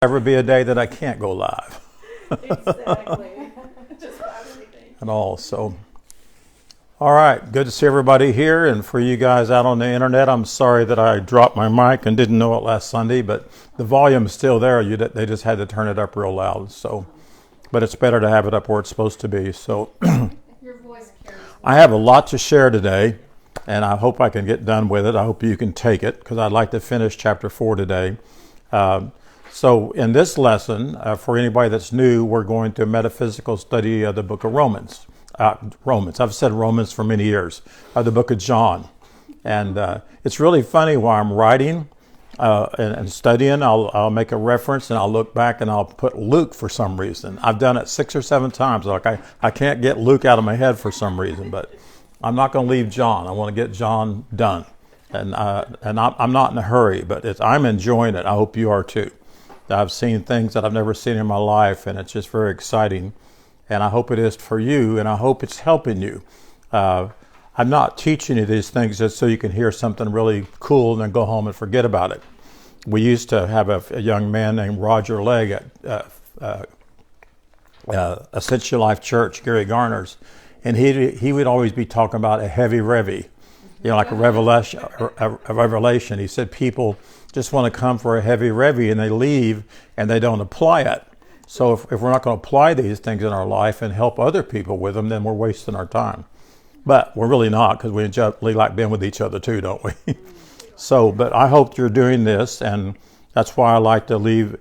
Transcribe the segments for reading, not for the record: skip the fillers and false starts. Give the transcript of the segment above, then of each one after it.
Ever be a day that I can't go live Exactly. Just about anything. at all. So, all right, good to see everybody here. And for you guys out on the internet, I'm sorry that I dropped my mic and didn't know it last Sunday, but the volume is still there. They just had to turn it up real loud. So, but it's better to have it up where it's supposed to be. So, Your voice carries. I have a lot to share today, and I hope I can get done with it. I hope you can take it, because I'd like to finish chapter 4 today. So in this lesson, for anybody that's new, we're going to a metaphysical study of the book of Romans. I've said Romans for many years, the book of John. And it's really funny while I'm writing and studying, I'll make a reference and I'll look back and I'll put Luke for some reason. I've done it 6 or 7 times. Like I can't get Luke out of my head for some reason, but I'm not going to leave John. I want to get John done. And I'm not in a hurry, but I'm enjoying it. I hope you are too. I've seen things that I've never seen in my life, and it's just very exciting. And I hope it is for you, and I hope it's helping you. I'm not teaching you these things just so you can hear something really cool and then go home and forget about it. We used to have a young man named Roger Legg at Essential Life Church, Gary Garner's, and he would always be talking about a heavy revy, like a revelation. He said people just want to come for a heavy revy and they leave and they don't apply it. So if we're not going to apply these things in our life and help other people with them, then we're wasting our time. But we're really not, because we really like being with each other too, don't we? So, but I hope you're doing this, and that's why I like to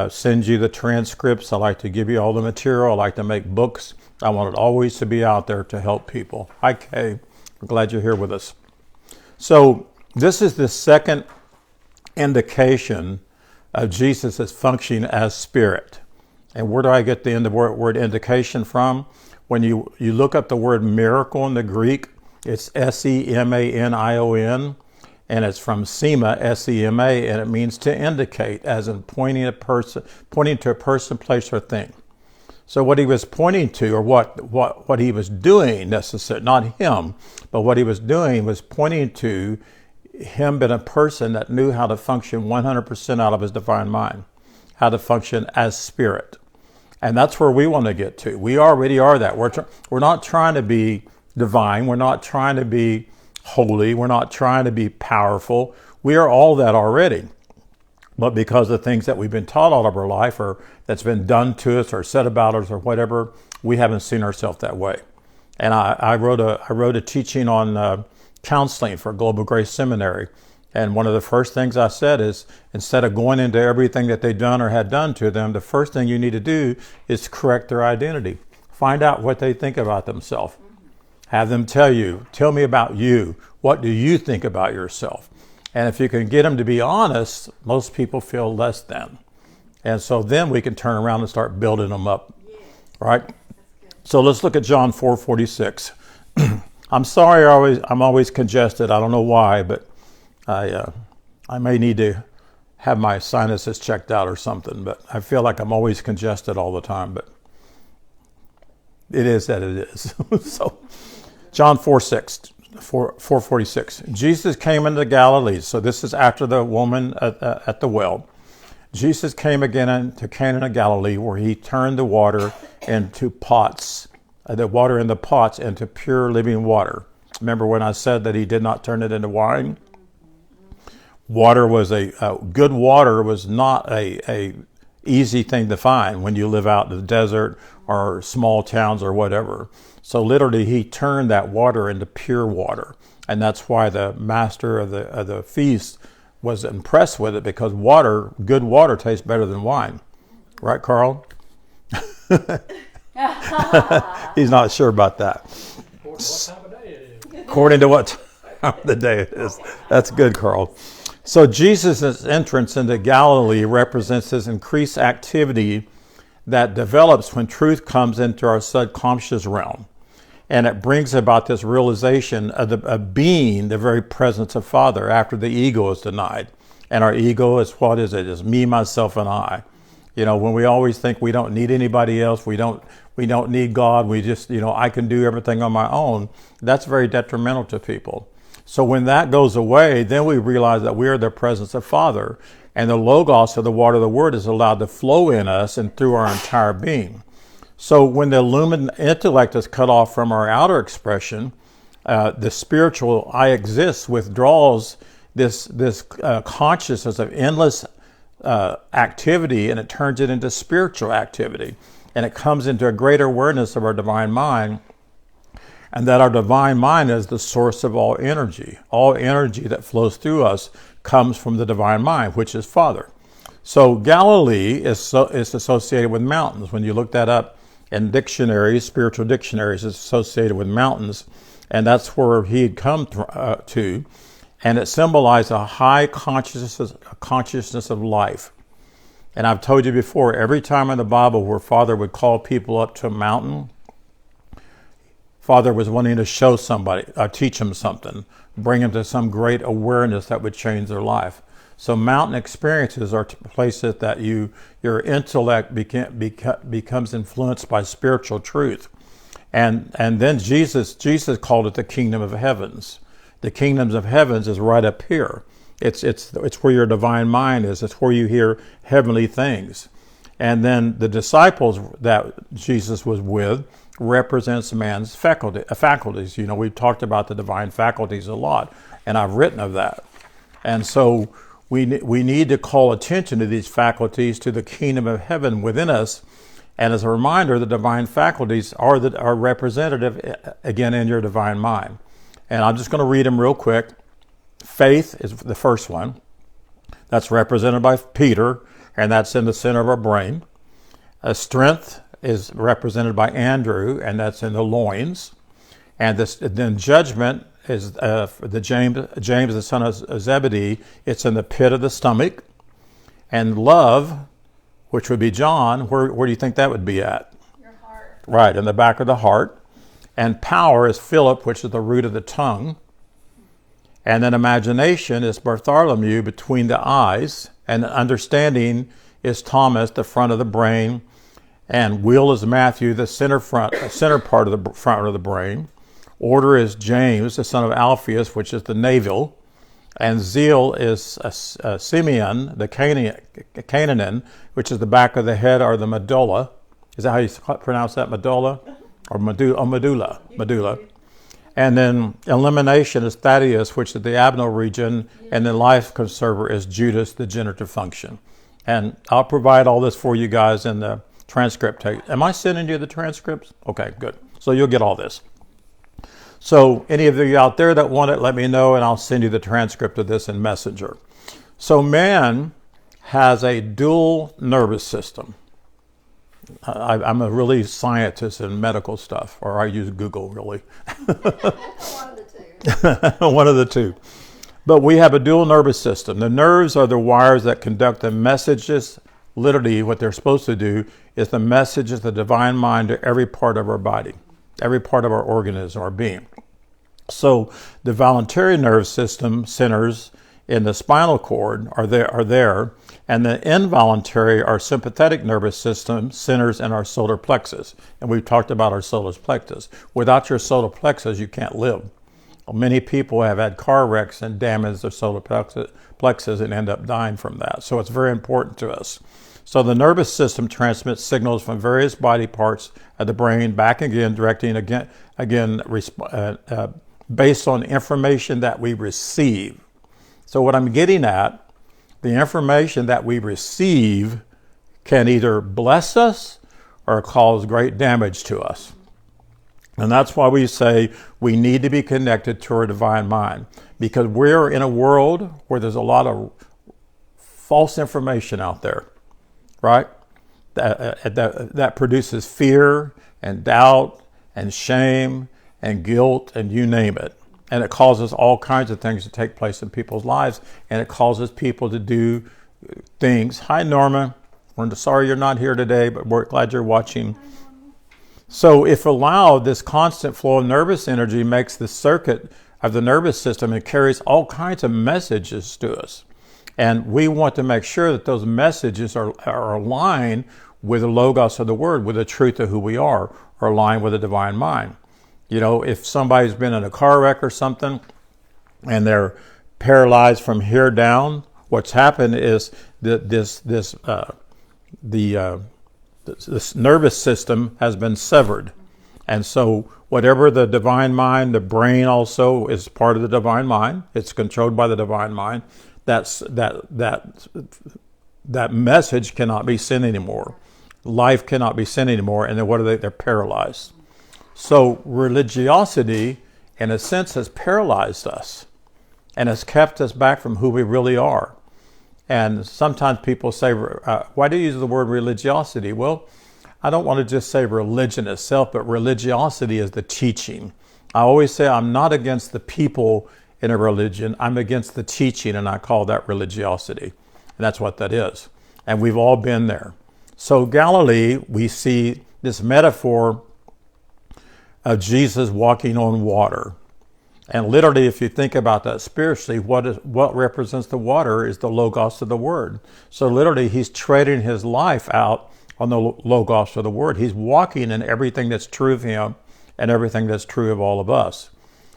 send you the transcripts. I like to give you all the material. I like to make books. I want it always to be out there to help people. Hi, Kay. We're glad you're here with us. So this is the second indication of Jesus' functioning as spirit. And where do I get the word indication from? When you look up the word miracle in the Greek, it's S-E-M-A-N-I-O-N, and it's from sema, S-E-M-A, and it means to indicate, as in pointing to a person, place, or thing. So what he was pointing to, or what he was doing, necessarily, not him, but what he was doing was pointing to him being a person that knew how to function 100% out of his divine mind, how to function as spirit. And that's where we want to get to. We already are that. We're not trying to be divine. We're not trying to be holy. We're not trying to be powerful. We are all that already. But because of things that we've been taught all of our life, or that's been done to us or said about us or whatever, we haven't seen ourselves that way. And I wrote a teaching on counseling for Global Grace Seminary. And one of the first things I said is, instead of going into everything that they've done or had done to them, the first thing you need to do is correct their identity. Find out what they think about themselves. Have them tell me about you. What do you think about yourself? And if you can get them to be honest, most people feel less than. And so then we can turn around and start building them up. Right? So let's look at John 4:46. I'm sorry I'm always congested. I don't know why, but I may need to have my sinuses checked out or something, but I feel like I'm always congested all the time, but it is that it is. So John 4:46. Jesus came into Galilee. So this is after the woman at the well. Jesus came again into Cana of Galilee, where he turned the water into pots, the water in the pots into pure living water. Remember when I said that he did not turn it into wine? Water was good water was not a easy thing to find when you live out in the desert or small towns or whatever. So literally he turned that water into pure water. And that's why the master of the feast was impressed with it, because good water tastes better than wine. Right, Carl? He's not sure about that. According to what time of the day it is. That's good, Carl. So Jesus' entrance into Galilee represents his increased activity that develops when truth comes into our subconscious realm. And it brings about this realization of being the very presence of Father after the ego is denied. And our ego is, what is it? It's me, myself, and I. When we always think we don't need anybody else, we don't need God, we just, I can do everything on my own, that's very detrimental to people. So when that goes away, then we realize that we are the presence of Father. And the Logos, or the water of the Word, is allowed to flow in us and through our entire being. So when the illumined intellect is cut off from our outer expression, the spiritual I exist withdraws this consciousness of endless activity, and it turns it into spiritual activity. And it comes into a greater awareness of our divine mind, and that our divine mind is the source of all energy. All energy that flows through us comes from the divine mind, which is Father. So Galilee is associated with mountains. When you look that up in dictionaries, spiritual dictionaries, it's associated with mountains, and that's where he had come to. And it symbolized a high consciousness of life. And I've told you before, every time in the Bible where Father would call people up to a mountain, Father was wanting to show somebody, teach them something, bring them to some great awareness that would change their life. So mountain experiences are places that your intellect becomes influenced by spiritual truth. And then Jesus called it the kingdom of heavens. The kingdoms of heavens is right up here. It's where your divine mind is. It's where you hear heavenly things. And then the disciples that Jesus was with represents man's faculties. You know, we've talked about the divine faculties a lot, and I've written of that. And so we need to call attention to these faculties, to the kingdom of heaven within us. And as a reminder, the divine faculties are representative, again, in your divine mind. And I'm just going to read them real quick. Faith is the first one. That's represented by Peter, and that's in the center of our brain. Strength is represented by Andrew, and that's in the loins. And then judgment is James, the son of Zebedee. It's in the pit of the stomach. And love, which would be John, where do you think that would be at? Your heart. Right, in the back of the heart. And power is Philip, which is the root of the tongue. And then imagination is Bartholomew, between the eyes. And understanding is Thomas, the front of the brain. And will is Matthew, the center part of the front of the brain. Order is James, the son of Alphaeus, which is the navel. And zeal is Simeon, the Canaan, which is the back of the head, or the medulla. Is that how you pronounce that, medulla? Or medulla. And then elimination is Thaddeus, which is the abdominal region, and then life conserver is Judas, the generative function. And I'll provide all this for you guys in the transcript. Am I sending you the transcripts? Okay, good. So you'll get all this. So any of you out there that want it, let me know, and I'll send you the transcript of this in Messenger. So man has a dual nervous system. I'm a really scientist in medical stuff, or I use Google, really. One of the two. One of the two. But we have a dual nervous system. The nerves are the wires that conduct the messages. Literally, what they're supposed to do is the messages of the divine mind to every part of our body, every part of our organism, our being. So the voluntary nerve system centers in the spinal cord are there, and the involuntary, our sympathetic nervous system, centers in our solar plexus. And we've talked about our solar plexus. Without your solar plexus, you can't live. Many people have had car wrecks and damaged their solar plexus and end up dying from that. So it's very important to us. So the nervous system transmits signals from various body parts of the brain back again, directing based on information that we receive. So what I'm getting at, the information that we receive can either bless us or cause great damage to us. And that's why we say we need to be connected to our divine mind, because we're in a world where there's a lot of false information out there, right? That produces fear and doubt and shame and guilt and you name it. And it causes all kinds of things to take place in people's lives, and it causes people to do things. Hi, Norma. We're sorry you're not here today, but we're glad you're watching. So if allowed, this constant flow of nervous energy makes the circuit of the nervous system and carries all kinds of messages to us. And we want to make sure that those messages are aligned with the logos of the word, with the truth of who we are, or aligned with the divine mind. You know, if somebody's been in a car wreck or something and they're paralyzed from here down, what's happened is this nervous system has been severed. And so whatever the divine mind, the brain also is part of the divine mind. It's controlled by the divine mind. That message cannot be sent anymore. Life cannot be sent anymore. And then what are they? They're paralyzed. So religiosity, in a sense, has paralyzed us and has kept us back from who we really are. And sometimes people say, why do you use the word religiosity? Well, I don't want to just say religion itself, but religiosity is the teaching. I always say I'm not against the people in a religion. I'm against the teaching, and I call that religiosity. And that's what that is. And we've all been there. So Galilee, we see this metaphor of Jesus walking on water. And literally, if you think about that spiritually, what represents the water is the logos of the word. So literally, he's trading his life out on the logos of the word. He's walking in everything that's true of him and everything that's true of all of us.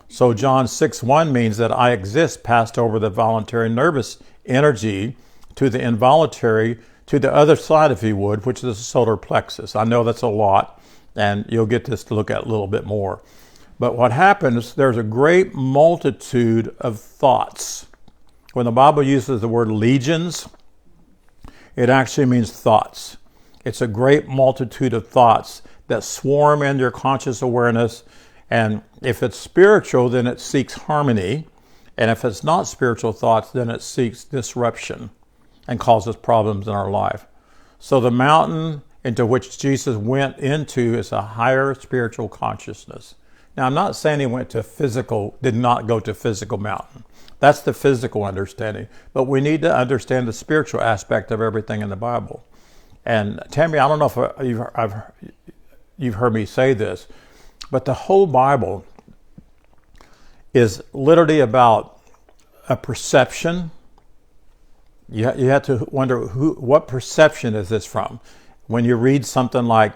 So John 6:1 means that I exist passed over the voluntary nervous energy to the involuntary, to the other side, if you would, which is the solar plexus. I know that's a lot, and you'll get this to look at a little bit more. But what happens, there's a great multitude of thoughts. When the Bible uses the word legions, it actually means thoughts. It's a great multitude of thoughts that swarm in your conscious awareness. And if it's spiritual, then it seeks harmony. And if it's not spiritual thoughts, then it seeks disruption and causes problems in our life. So the mountain into which Jesus went into is a higher spiritual consciousness. Now, I'm not saying he did not go to physical mountain. That's the physical understanding. But we need to understand the spiritual aspect of everything in the Bible. And Tammy, I don't know if you've heard me say this, but the whole Bible is literally about a perception. You have to wonder what perception is this from? When you read something like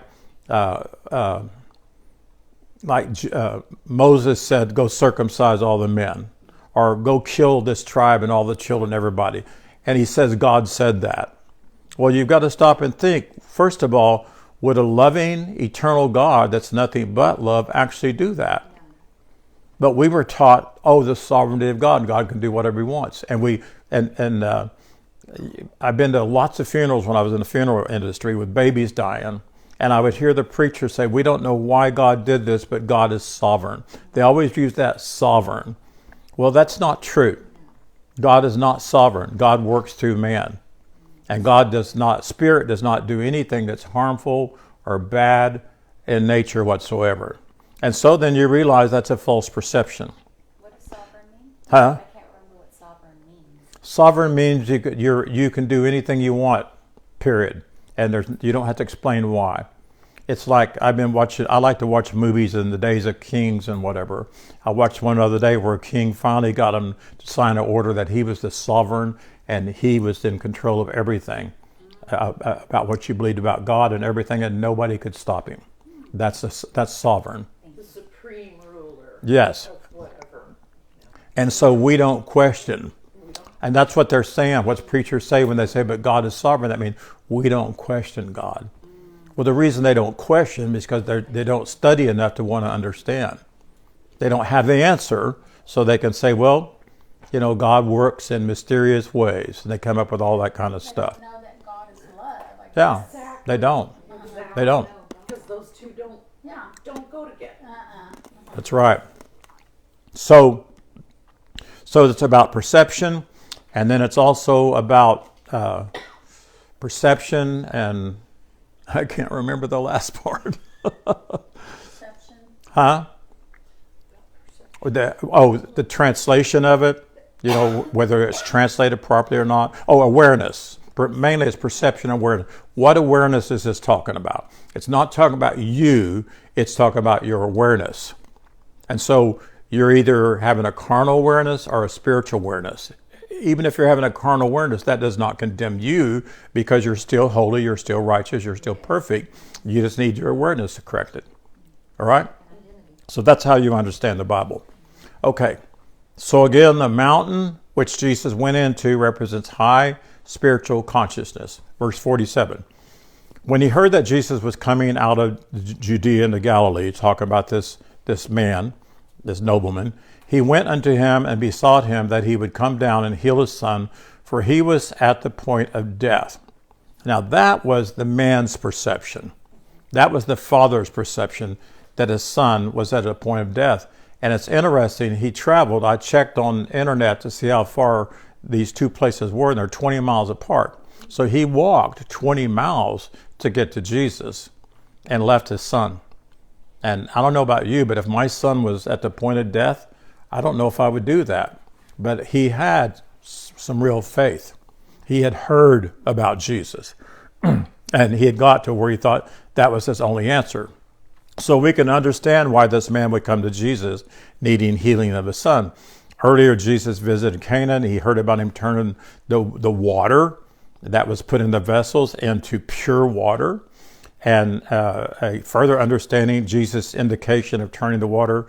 Moses said, go circumcise all the men, or go kill this tribe and all the children, everybody. And he says God said that. Well, you've got to stop and think, first of all, would a loving, eternal God that's nothing but love actually do that? But we were taught, the sovereignty of God. God can do whatever he wants. And I've been to lots of funerals when I was in the funeral industry with babies dying. And I would hear the preacher say, we don't know why God did this, but God is sovereign. They always use that sovereign. Well, that's not true. God is not sovereign. God works through man. And Spirit does not do anything that's harmful or bad in nature whatsoever. And so then you realize that's a false perception. What does sovereign mean? Huh? I can't remember what sovereign means. Sovereign means you can do anything you want, period. And you don't have to explain why. It's like I like to watch movies in the days of kings and whatever. I watched one the other day where a king finally got him to sign an order that he was the sovereign and he was in control of everything about what you believed about God and everything, and nobody could stop him. That's sovereign. The supreme ruler. Yes. Of whatever. And so we don't question. And that's what they're saying. What preachers say when they say, but God is sovereign, that means we don't question God. Well, the reason they don't question is because they don't study enough to want to understand. They don't have the answer, so they can say, well, God works in mysterious ways. And they come up with all that kind of stuff. Know that God is love. Yeah, Exactly. they don't. Exactly. They don't. Because those two don't go together. That's right. So it's about perception, and then it's also about perception, and I can't remember the last part. Perception. Huh? The translation of it, whether it's translated properly or not. Awareness. Mainly it's perception and awareness. What awareness is this talking about? It's not talking about you, it's talking about your awareness. And so you're either having a carnal awareness or a spiritual awareness. Even if you're having a carnal awareness, that does not condemn you because you're still holy, you're still righteous, you're still perfect. You just need your awareness corrected. All right? So that's how you understand the Bible. Okay. So again, the mountain which Jesus went into represents high spiritual consciousness. Verse 47. When he heard that Jesus was coming out of Judea into Galilee, talking about this man, this nobleman, he went unto him and besought him that he would come down and heal his son, for he was at the point of death. Now that was the man's perception. That was the father's perception, that his son was at a point of death. And it's interesting, he traveled. I checked on the internet to see how far these two places were, and they're 20 miles apart. So he walked 20 miles to get to Jesus and left his son. And I don't know about you, but if my son was at the point of death, I don't know if I would do that. But he had some real faith. He had heard about Jesus. And he had got to where he thought that was his only answer. So we can understand why this man would come to Jesus needing healing of his son. Earlier, Jesus visited Canaan. He heard about him turning the water that was put in the vessels into pure water. And a further understanding, Jesus' indication of turning the water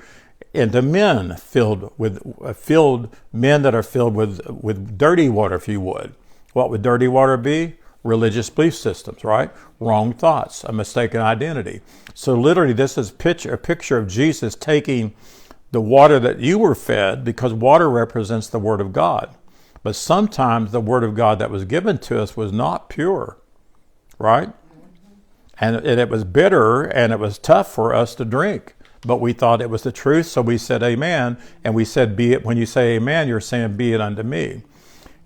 into men that are filled with dirty water, if you would. What would dirty water be? Religious belief systems, right? Wrong thoughts, a mistaken identity. So literally, this is a picture of Jesus taking the water that you were fed, because water represents the Word of God. But sometimes the Word of God that was given to us was not pure, right? And it was bitter and it was tough for us to drink. But we thought it was the truth, so we said amen. And we said, be it, when you say amen, you're saying, be it unto me.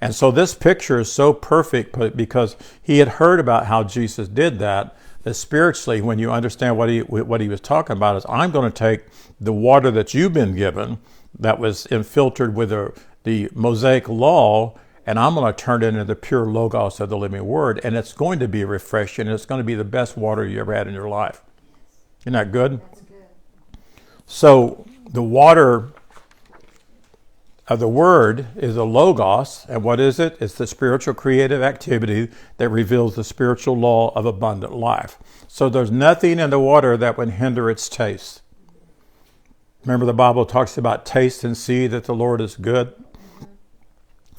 And so this picture is so perfect because he had heard about how Jesus did that spiritually, when you understand what he was talking about, is I'm going to take the water that you've been given that was infiltrated with the Mosaic law, and I'm going to turn it into the pure logos of the living word, and it's going to be refreshing, and it's going to be the best water you ever had in your life. Isn't that good? That's good. So the water of the word is a logos, and what is it? It's the spiritual creative activity that reveals the spiritual law of abundant life. So there's nothing in the water that would hinder its taste. Remember, the Bible talks about taste and see that the Lord is good.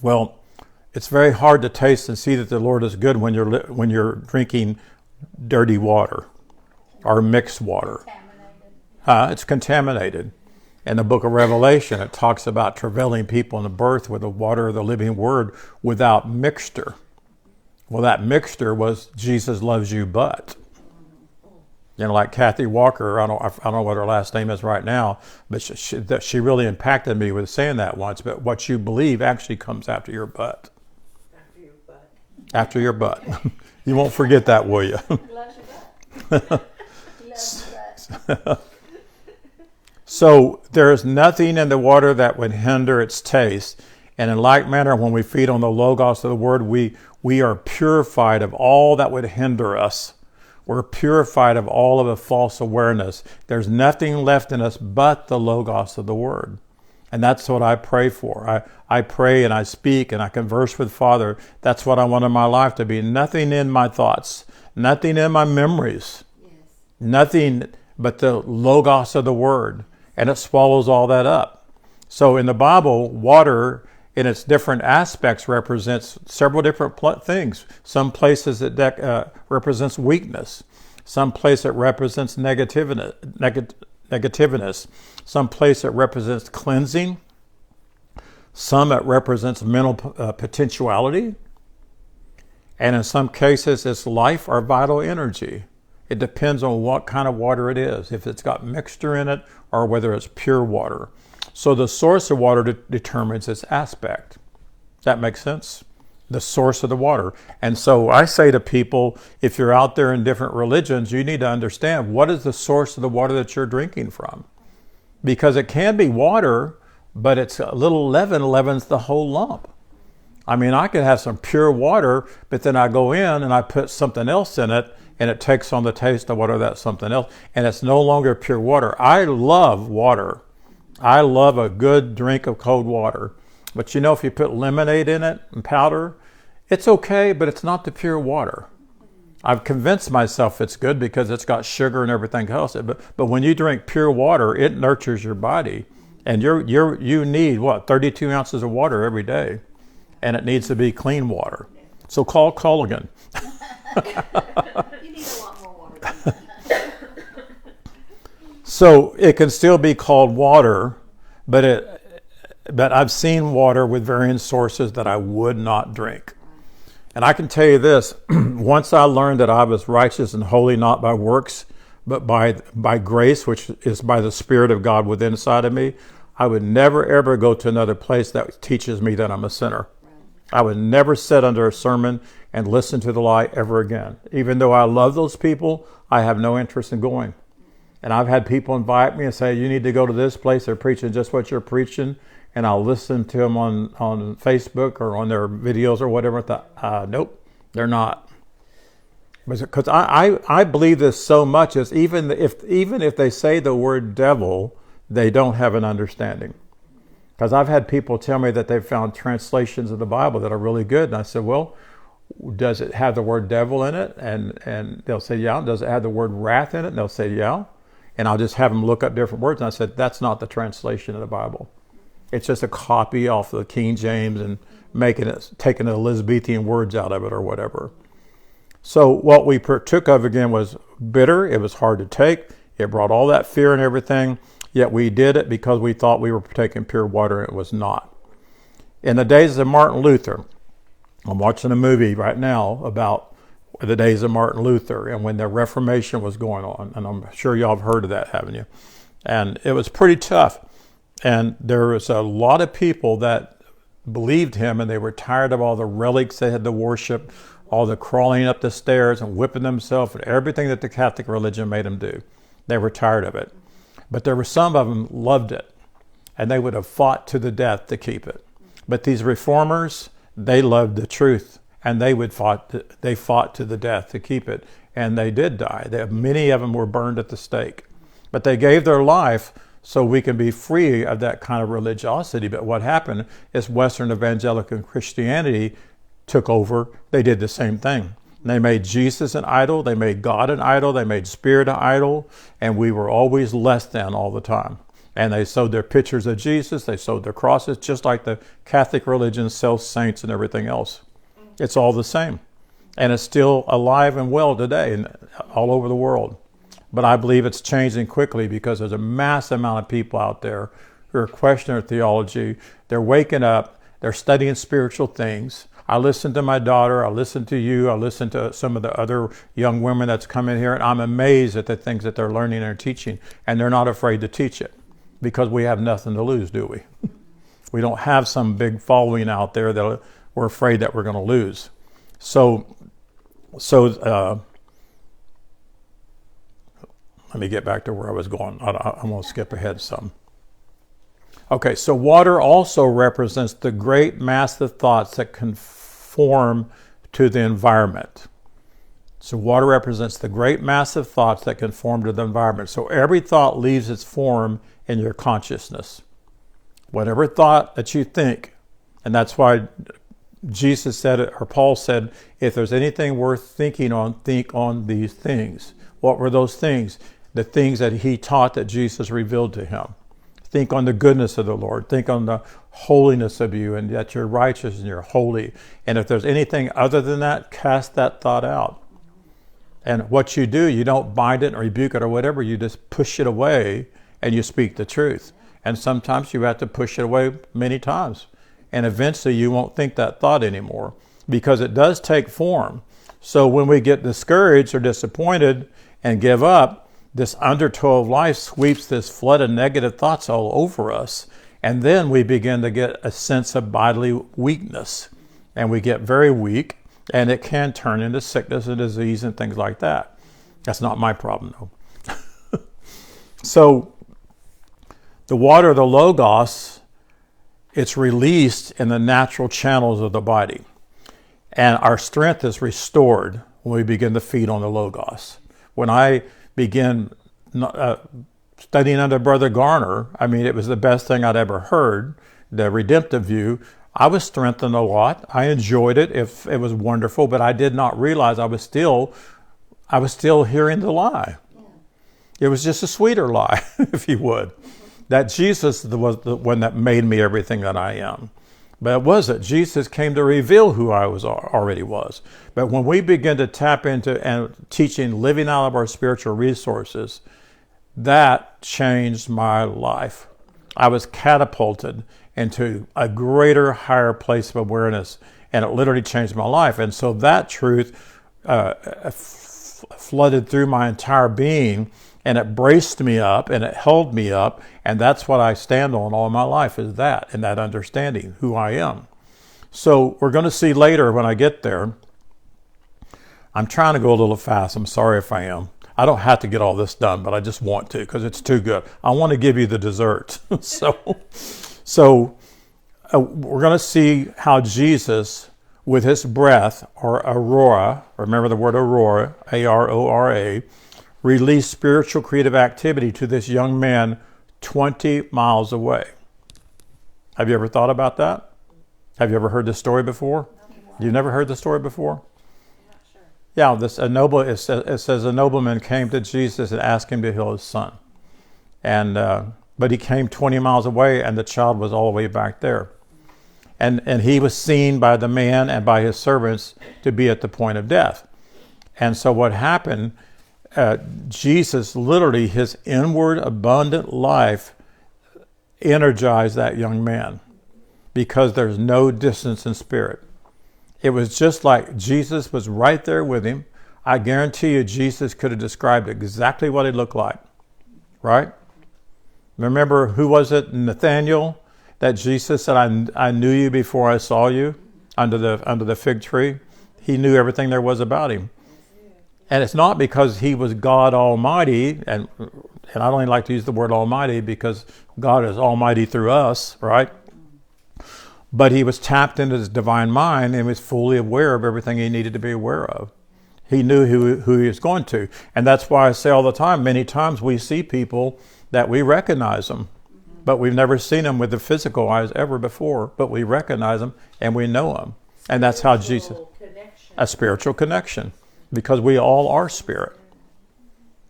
Well, it's very hard to taste and see that the Lord is good when you're drinking dirty water or mixed water. It's contaminated. In the book of Revelation, it talks about travailing people in the birth with the water of the living word without mixture. Well, that mixture was Jesus loves you, but. You know, like Kathy Walker, I don't know what her last name is right now, but she really impacted me with saying that once. But what you believe actually comes after your butt. After your butt. After your butt. You won't forget that, will you? He loves your butt. He loves your butt. So there is nothing in the water that would hinder its taste. And in like manner, when we feed on the logos of the word, we are purified of all that would hinder us. We're purified of all of the false awareness. There's nothing left in us but the logos of the word. And that's what I pray for. I pray and I speak and I converse with Father. That's what I want in my life to be. Nothing in my thoughts, nothing in my memories, nothing but the logos of the word. And it swallows all that up. So in the Bible, water in its different aspects represents several different things. Some places it represents weakness. Some place it represents negativeness. Some place it represents cleansing. Some it represents mental potentiality. And in some cases, it's life or vital energy. It depends on what kind of water it is, if it's got mixture in it or whether it's pure water. So the source of water determines its aspect. Does that make sense? The source of the water. And so I say to people, if you're out there in different religions, you need to understand what is the source of the water that you're drinking from. Because it can be water, but it's a little leaven leavens the whole lump. I mean, I could have some pure water, but then I go in and I put something else in it, and it takes on the taste of whatever that's something else, and it's no longer pure water. I love water. I love a good drink of cold water. But you know, if you put lemonade in it and powder, it's okay, but it's not the pure water. I've convinced myself it's good because it's got sugar and everything else. But when you drink pure water, it nurtures your body. And you need, 32 ounces of water every day. And it needs to be clean water. So call Culligan. You need a lot more water than that. So it can still be called water, but I've seen water with varying sources that I would not drink. And I can tell you this, once I learned that I was righteous and holy not by works, but by grace, which is by the Spirit of God within inside of me, I would never ever go to another place that teaches me that I'm a sinner. I would never sit under a sermon and listen to the lie ever again. Even though I love those people, I have no interest in going. And I've had people invite me and say, you need to go to this place. They're preaching just what you're preaching. And I'll listen to them on Facebook or on their videos or whatever. Nope, they're not. Because I believe this so much as even if they say the word devil, they don't have an understanding. Because I've had people tell me that they've found translations of the Bible that are really good. And I said, well, does it have the word devil in it? And they'll say, yeah. Does it have the word wrath in it? And they'll say, yeah. And I'll just have them look up different words. And I said, that's not the translation of the Bible. It's just a copy off the King James and taking the Elizabethan words out of it or whatever. So what we partook of again was bitter. It was hard to take. It brought all that fear and everything. Yet we did it because we thought we were taking pure water, and it was not. In the days of Martin Luther, I'm watching a movie right now about the days of Martin Luther and when the Reformation was going on. And I'm sure y'all have heard of that, haven't you? And it was pretty tough. And there was a lot of people that believed him, and they were tired of all the relics they had to worship, all the crawling up the stairs and whipping themselves and everything that the Catholic religion made them do. They were tired of it. But there were some of them loved it, and they would have fought to the death to keep it. But these reformers, they loved the truth, and they fought to the death to keep it, and they did die. Many of them were burned at the stake. But they gave their life so we can be free of that kind of religiosity. But what happened is Western evangelical Christianity took over. They did the same thing. They made Jesus an idol. They made God an idol. They made Spirit an idol. And we were always less than all the time. And they sewed their pictures of Jesus. They sewed their crosses, just like the Catholic religion sells saints and everything else. It's all the same. And it's still alive and well today and all over the world. But I believe it's changing quickly because there's a mass amount of people out there who are questioning their theology. They're waking up. They're studying spiritual things. I listen to my daughter, I listen to you, I listen to some of the other young women that's come in here, and I'm amazed at the things that they're learning and teaching, and they're not afraid to teach it because we have nothing to lose, do we? We don't have some big following out there that we're afraid that we're going to lose. So let me get back to where I was going. I'm going to skip ahead some. Okay, so water also represents the great mass of thoughts that conform to the environment. So water represents the great mass of thoughts that conform to the environment. So every thought leaves its form in your consciousness. Whatever thought that you think, and that's why Jesus said it, or Paul said, if there's anything worth thinking on, think on these things. What were those things? The things that he taught that Jesus revealed to him. Think on the goodness of the Lord. Think on the holiness of you and that you're righteous and you're holy. And if there's anything other than that, cast that thought out. And what you do, you don't bind it or rebuke it or whatever. You just push it away and you speak the truth. And sometimes you have to push it away many times. And eventually you won't think that thought anymore because it does take form. So when we get discouraged or disappointed and give up, this undertow of life sweeps this flood of negative thoughts all over us. And then we begin to get a sense of bodily weakness. And we get very weak, and it can turn into sickness and disease and things like that. That's not my problem, though. So the water, the Logos, it's released in the natural channels of the body. And our strength is restored when we begin to feed on the Logos. When I began studying under Brother Garner, I mean, it was the best thing I'd ever heard, the redemptive view. I was strengthened a lot. I enjoyed it. It was wonderful, but I did not realize I was still hearing the lie. Yeah. It was just a sweeter lie, if you would, that Jesus was the one that made me everything that I am. But it wasn't. Jesus came to reveal who I already was. But when we begin to tap into and teaching, living out of our spiritual resources, that changed my life. I was catapulted into a greater, higher place of awareness, and it literally changed my life. And so that truth flooded through my entire being, and it braced me up and it held me up, and that's what I stand on all my life, is that, and that understanding who I am. So we're going to see later when I get there. I'm trying to go a little fast. I'm sorry if I am. I don't have to get all this done, but I just want to because it's too good. I want to give you the dessert. So we're going to see how Jesus, with his breath, or aurora, remember the word aurora, A-R-O-R-A, released spiritual creative activity to this young man 20 miles away. Have you ever thought about that? Have you ever heard this story before? You've never heard the story before? Yeah, it says a nobleman came to Jesus and asked him to heal his son. But he came 20 miles away, and the child was all the way back there. And he was seen by the man and by his servants to be at the point of death. And so what happened, Jesus, literally, his inward abundant life energized that young man, because there's no distance in spirit. It was just like Jesus was right there with him. I guarantee you Jesus could have described exactly what he looked like, right? Remember, who was it, Nathaniel, that Jesus said, I knew you before I saw you under the fig tree? He knew everything there was about him. And it's not because he was God Almighty, and I don't even like to use the word Almighty because God is Almighty through us, right? But he was tapped into his divine mind and was fully aware of everything he needed to be aware of. He knew who he was going to. And that's why I say all the time, many times we see people that we recognize them, but we've never seen them with the physical eyes ever before, but we recognize them and we know them. And that's how Jesus, a spiritual connection, because we all are spirit.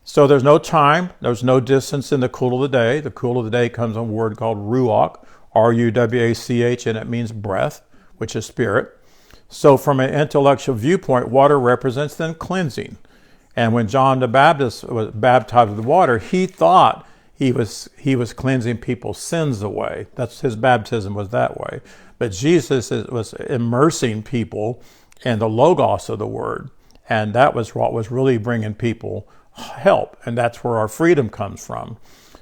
So there's no time, there's no distance in the cool of the day. The cool of the day comes from a word called ruach, R-U-W-A-C-H, and it means breath, which is spirit. So from an intellectual viewpoint, water represents then cleansing. And when John the Baptist was baptized with water, he thought he was cleansing people's sins away. That's his baptism was that way. But Jesus was immersing people in the logos of the word. And that was what was really bringing people help. And that's where our freedom comes from.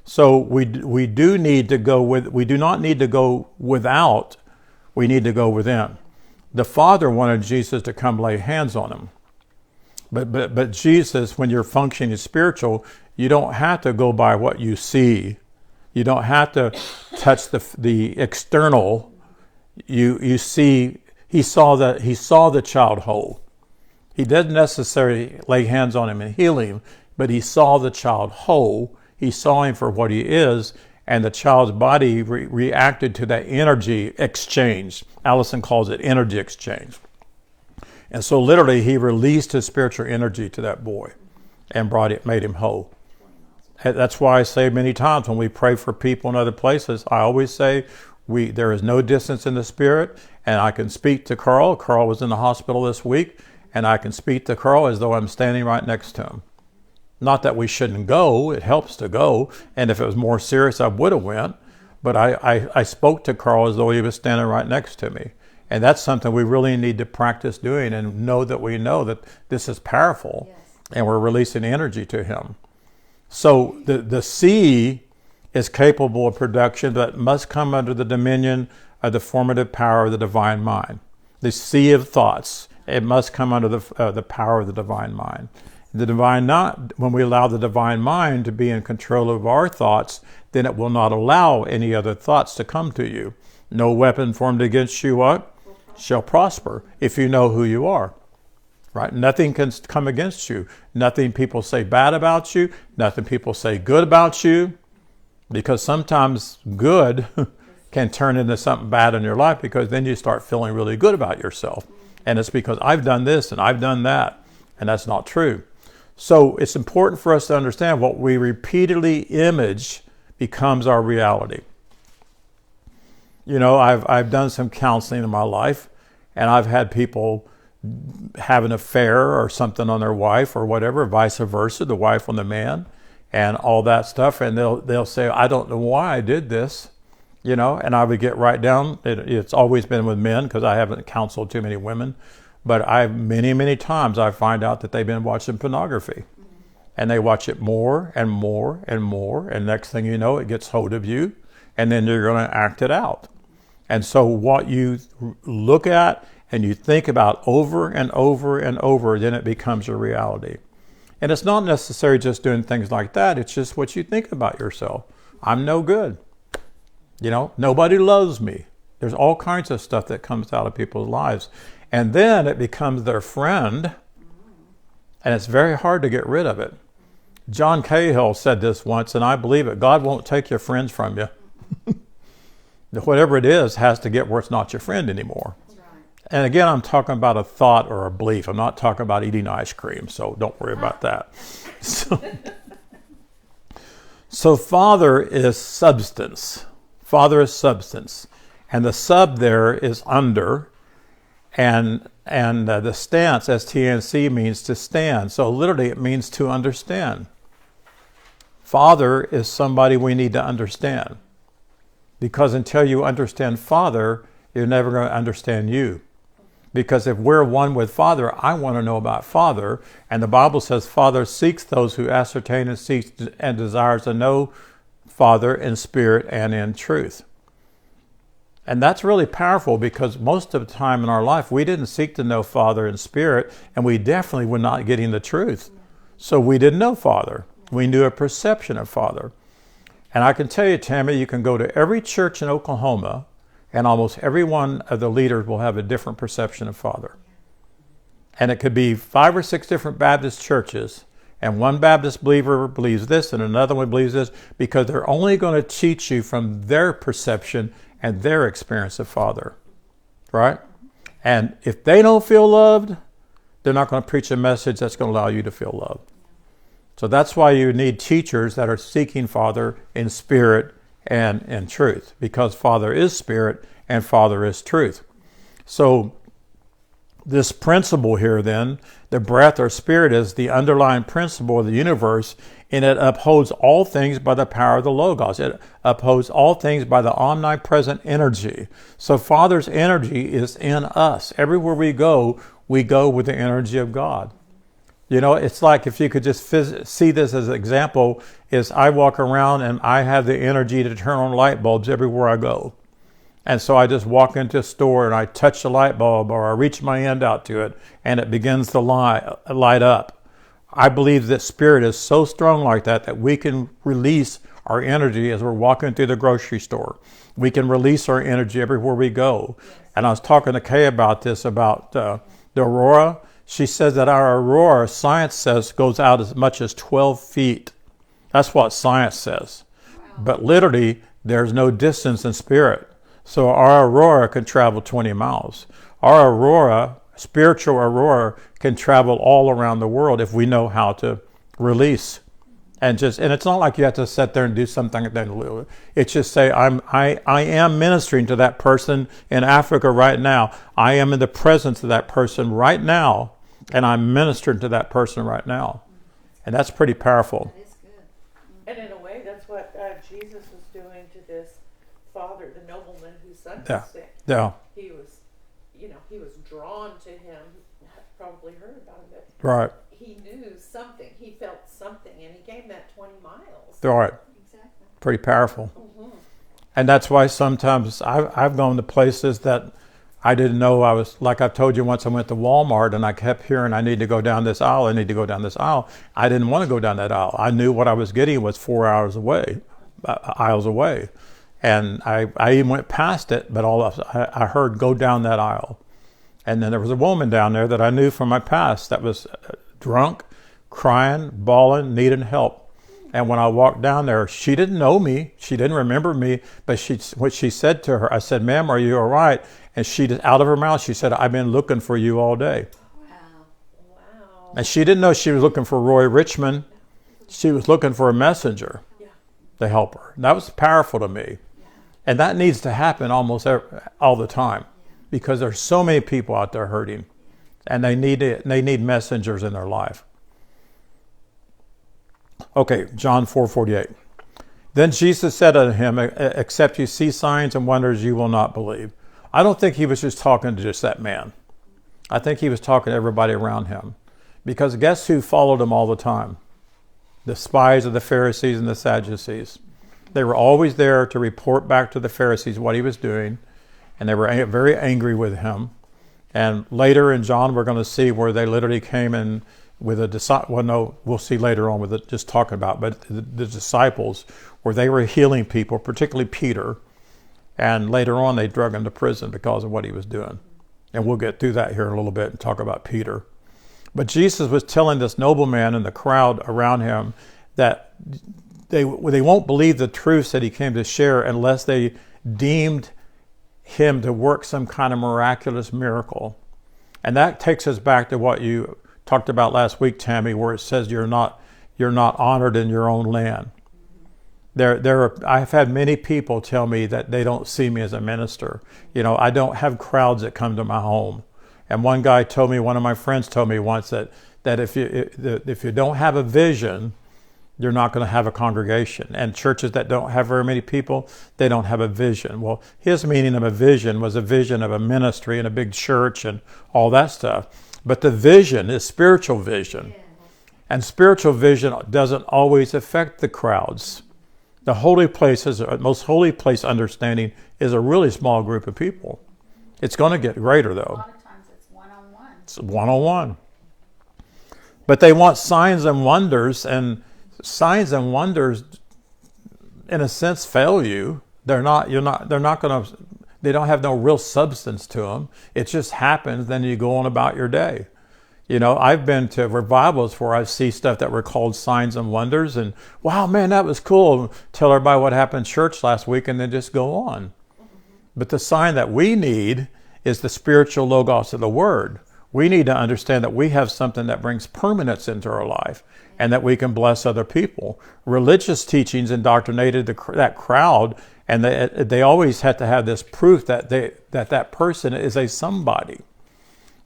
So we do need to go with, we do not need to go without, we need to go within. The Father wanted Jesus to come lay hands on him. But Jesus, when you're functioning spiritual, you don't have to go by what you see. You don't have to touch the external. You see, he saw the child whole. He didn't necessarily lay hands on him and heal him, but he saw the child whole. He saw him for what he is, and the child's body reacted to that energy exchange. Allison calls it energy exchange. And so literally he released his spiritual energy to that boy and made him whole. That's why I say many times when we pray for people in other places, I always say there is no distance in the spirit, and I can speak to Carl. Carl was in the hospital this week, and I can speak to Carl as though I'm standing right next to him. Not that we shouldn't go, it helps to go, and if it was more serious, I would have went, but I spoke to Carl as though he was standing right next to me. And that's something we really need to practice doing, and know that we know that this is powerful, yes, and we're releasing energy to him. So the sea is capable of production, but must come under the dominion of the formative power of the divine mind. The sea of thoughts, it must come under the power of the divine mind. When we allow the divine mind to be in control of our thoughts, then it will not allow any other thoughts to come to you. No weapon formed against you what? Shall prosper, if you know who you are. Right? Nothing can come against you. Nothing people say bad about you. Nothing people say good about you. Because sometimes good can turn into something bad in your life, because then you start feeling really good about yourself. And it's because I've done this and I've done that. And that's not true. So it's important for us to understand what we repeatedly image becomes our reality. You know, I've done some counseling in my life, and I've had people have an affair or something on their wife or whatever, vice versa, the wife on the man, and all that stuff. And they'll say, I don't know why I did this, you know, and I would get right down. It's always been with men because I haven't counseled too many women. But many times I find out that they've been watching pornography. And they watch it more and more and more. And next thing you know, it gets hold of you. And then you're going to act it out. And so what you look at and you think about over and over and over, then it becomes your reality. And it's not necessarily just doing things like that. It's just what you think about yourself. I'm no good. You know, nobody loves me. There's all kinds of stuff that comes out of people's lives. And then it becomes their friend. And it's very hard to get rid of it. John Cahill said this once, and I believe it. God won't take your friends from you. Whatever it is has to get where it's not your friend anymore. Right. And again, I'm talking about a thought or a belief. I'm not talking about eating ice cream, so don't worry about that. So Father is substance. Father is substance. And the sub there is under. And the stance, S-T-N-C, means to stand. So literally it means to understand. Father is somebody we need to understand. Because until you understand Father, you're never going to understand you. Because if we're one with Father, I want to know about Father. And the Bible says Father seeks those who ascertain and seeks and desires to know Father in spirit and in truth. And that's really powerful because most of the time in our life, we didn't seek to know Father in spirit, and we definitely were not getting the truth. So we didn't know Father. We knew a perception of Father. And I can tell you, Tammy, you can go to every church in Oklahoma, and almost every one of the leaders will have a different perception of Father. And it could be 5 or 6 different Baptist churches, and one Baptist believer believes this, and another one believes this, because they're only going to teach you from their perception and their experience of Father, right? And if they don't feel loved, they're not going to preach a message that's going to allow you to feel loved. So that's why you need teachers that are seeking Father in spirit and in truth, because Father is spirit and Father is truth. So this principle here then, the breath or spirit is the underlying principle of the universe, and it upholds all things by the power of the Logos. It upholds all things by the omnipresent energy. So Father's energy is in us. Everywhere we go with the energy of God. You know, it's like if you could just see this as an example, is I walk around and I have the energy to turn on light bulbs everywhere I go. And so I just walk into a store and I touch the light bulb or I reach my hand out to it and it begins to light up. I believe that spirit is so strong like that we can release our energy as we're walking through the grocery store. We can release our energy everywhere we go. And I was talking to Kay about this, about the aurora. She says that our aurora, science says, goes out as much as 12 feet. That's what science says. Wow. But literally, there's no distance in spirit. So our aurora can travel 20 miles. Our aurora, spiritual aurora, can travel all around the world if we know how to release. And it's not like you have to sit there and do something. It's just say, I am ministering to that person in Africa right now. I am in the presence of that person right now. And I'm ministering to that person right now. And that's pretty powerful. That is good. And in a way, that's what Jesus was doing to this father, the nobleman whose son was sick. Yeah. He was, he was drawn to him. You probably heard about him. But right. He knew something. He felt something. And he came that 20 miles. Right. Exactly. Pretty powerful. Mm-hmm. And that's why sometimes I've gone to places that I didn't know I was, like I've told you once, I went to Walmart and I kept hearing I need to go down this aisle, I need to go down this aisle. I didn't want to go down that aisle. I knew what I was getting was 4 hours away, aisles away. And I even went past it, but I heard go down that aisle. And then there was a woman down there that I knew from my past that was drunk, crying, bawling, needing help. And when I walked down there, she didn't know me. She didn't remember me. But what she said to her, I said, "Ma'am, are you all right?" And she, out of her mouth, she said, "I've been looking for you all day." Wow. And she didn't know she was looking for Roy Richmond. She was looking for a messenger to help her. And that was powerful to me. And that needs to happen almost all the time, because there's so many people out there hurting, and they need messengers in their life. Okay, John 4:48. Then Jesus said unto him, except you see signs and wonders, you will not believe. I don't think he was just talking to just that man. I think he was talking to everybody around him. Because guess who followed him all the time? The spies of the Pharisees and the Sadducees. They were always there to report back to the Pharisees what he was doing, and they were very angry with him. And later in John, we're going to see where they literally came in with a disciple. Well, no, we'll see later on with it, just talking about, but the disciples, where they were healing people, particularly Peter. And later on, they drug him to prison because of what he was doing. And we'll get through that here in a little bit and talk about Peter. But Jesus was telling this nobleman and the crowd around him that they won't believe the truths that he came to share unless they deemed him to work some kind of miraculous miracle. And that takes us back to what you talked about last week, Tammy, where it says you're not honored in your own land. I've had many people tell me that they don't see me as a minister. I don't have crowds that come to my home. And one of my friends told me once that if you don't have a vision, you're not going to have a congregation. And churches that don't have very many people, they don't have a vision. Well, his meaning of a vision was a vision of a ministry and a big church and all that stuff. But the vision is spiritual vision. And spiritual vision doesn't always affect the crowds. The most holy place understanding is a really small group of people. It's going to get greater, though. A lot of times it's one-on-one. It's one-on-one. But they want signs and wonders, and signs and wonders, in a sense, fail you. They don't have no real substance to them. It just happens, then you go on about your day. I've been to revivals where I see stuff that were called signs and wonders, and wow, man, that was cool. Tell everybody what happened in church last week, and then just go on. But the sign that we need is the spiritual logos of the Word. We need to understand that we have something that brings permanence into our life and that we can bless other people. Religious teachings indoctrinated that crowd, and they always had to have this proof that that person is a somebody.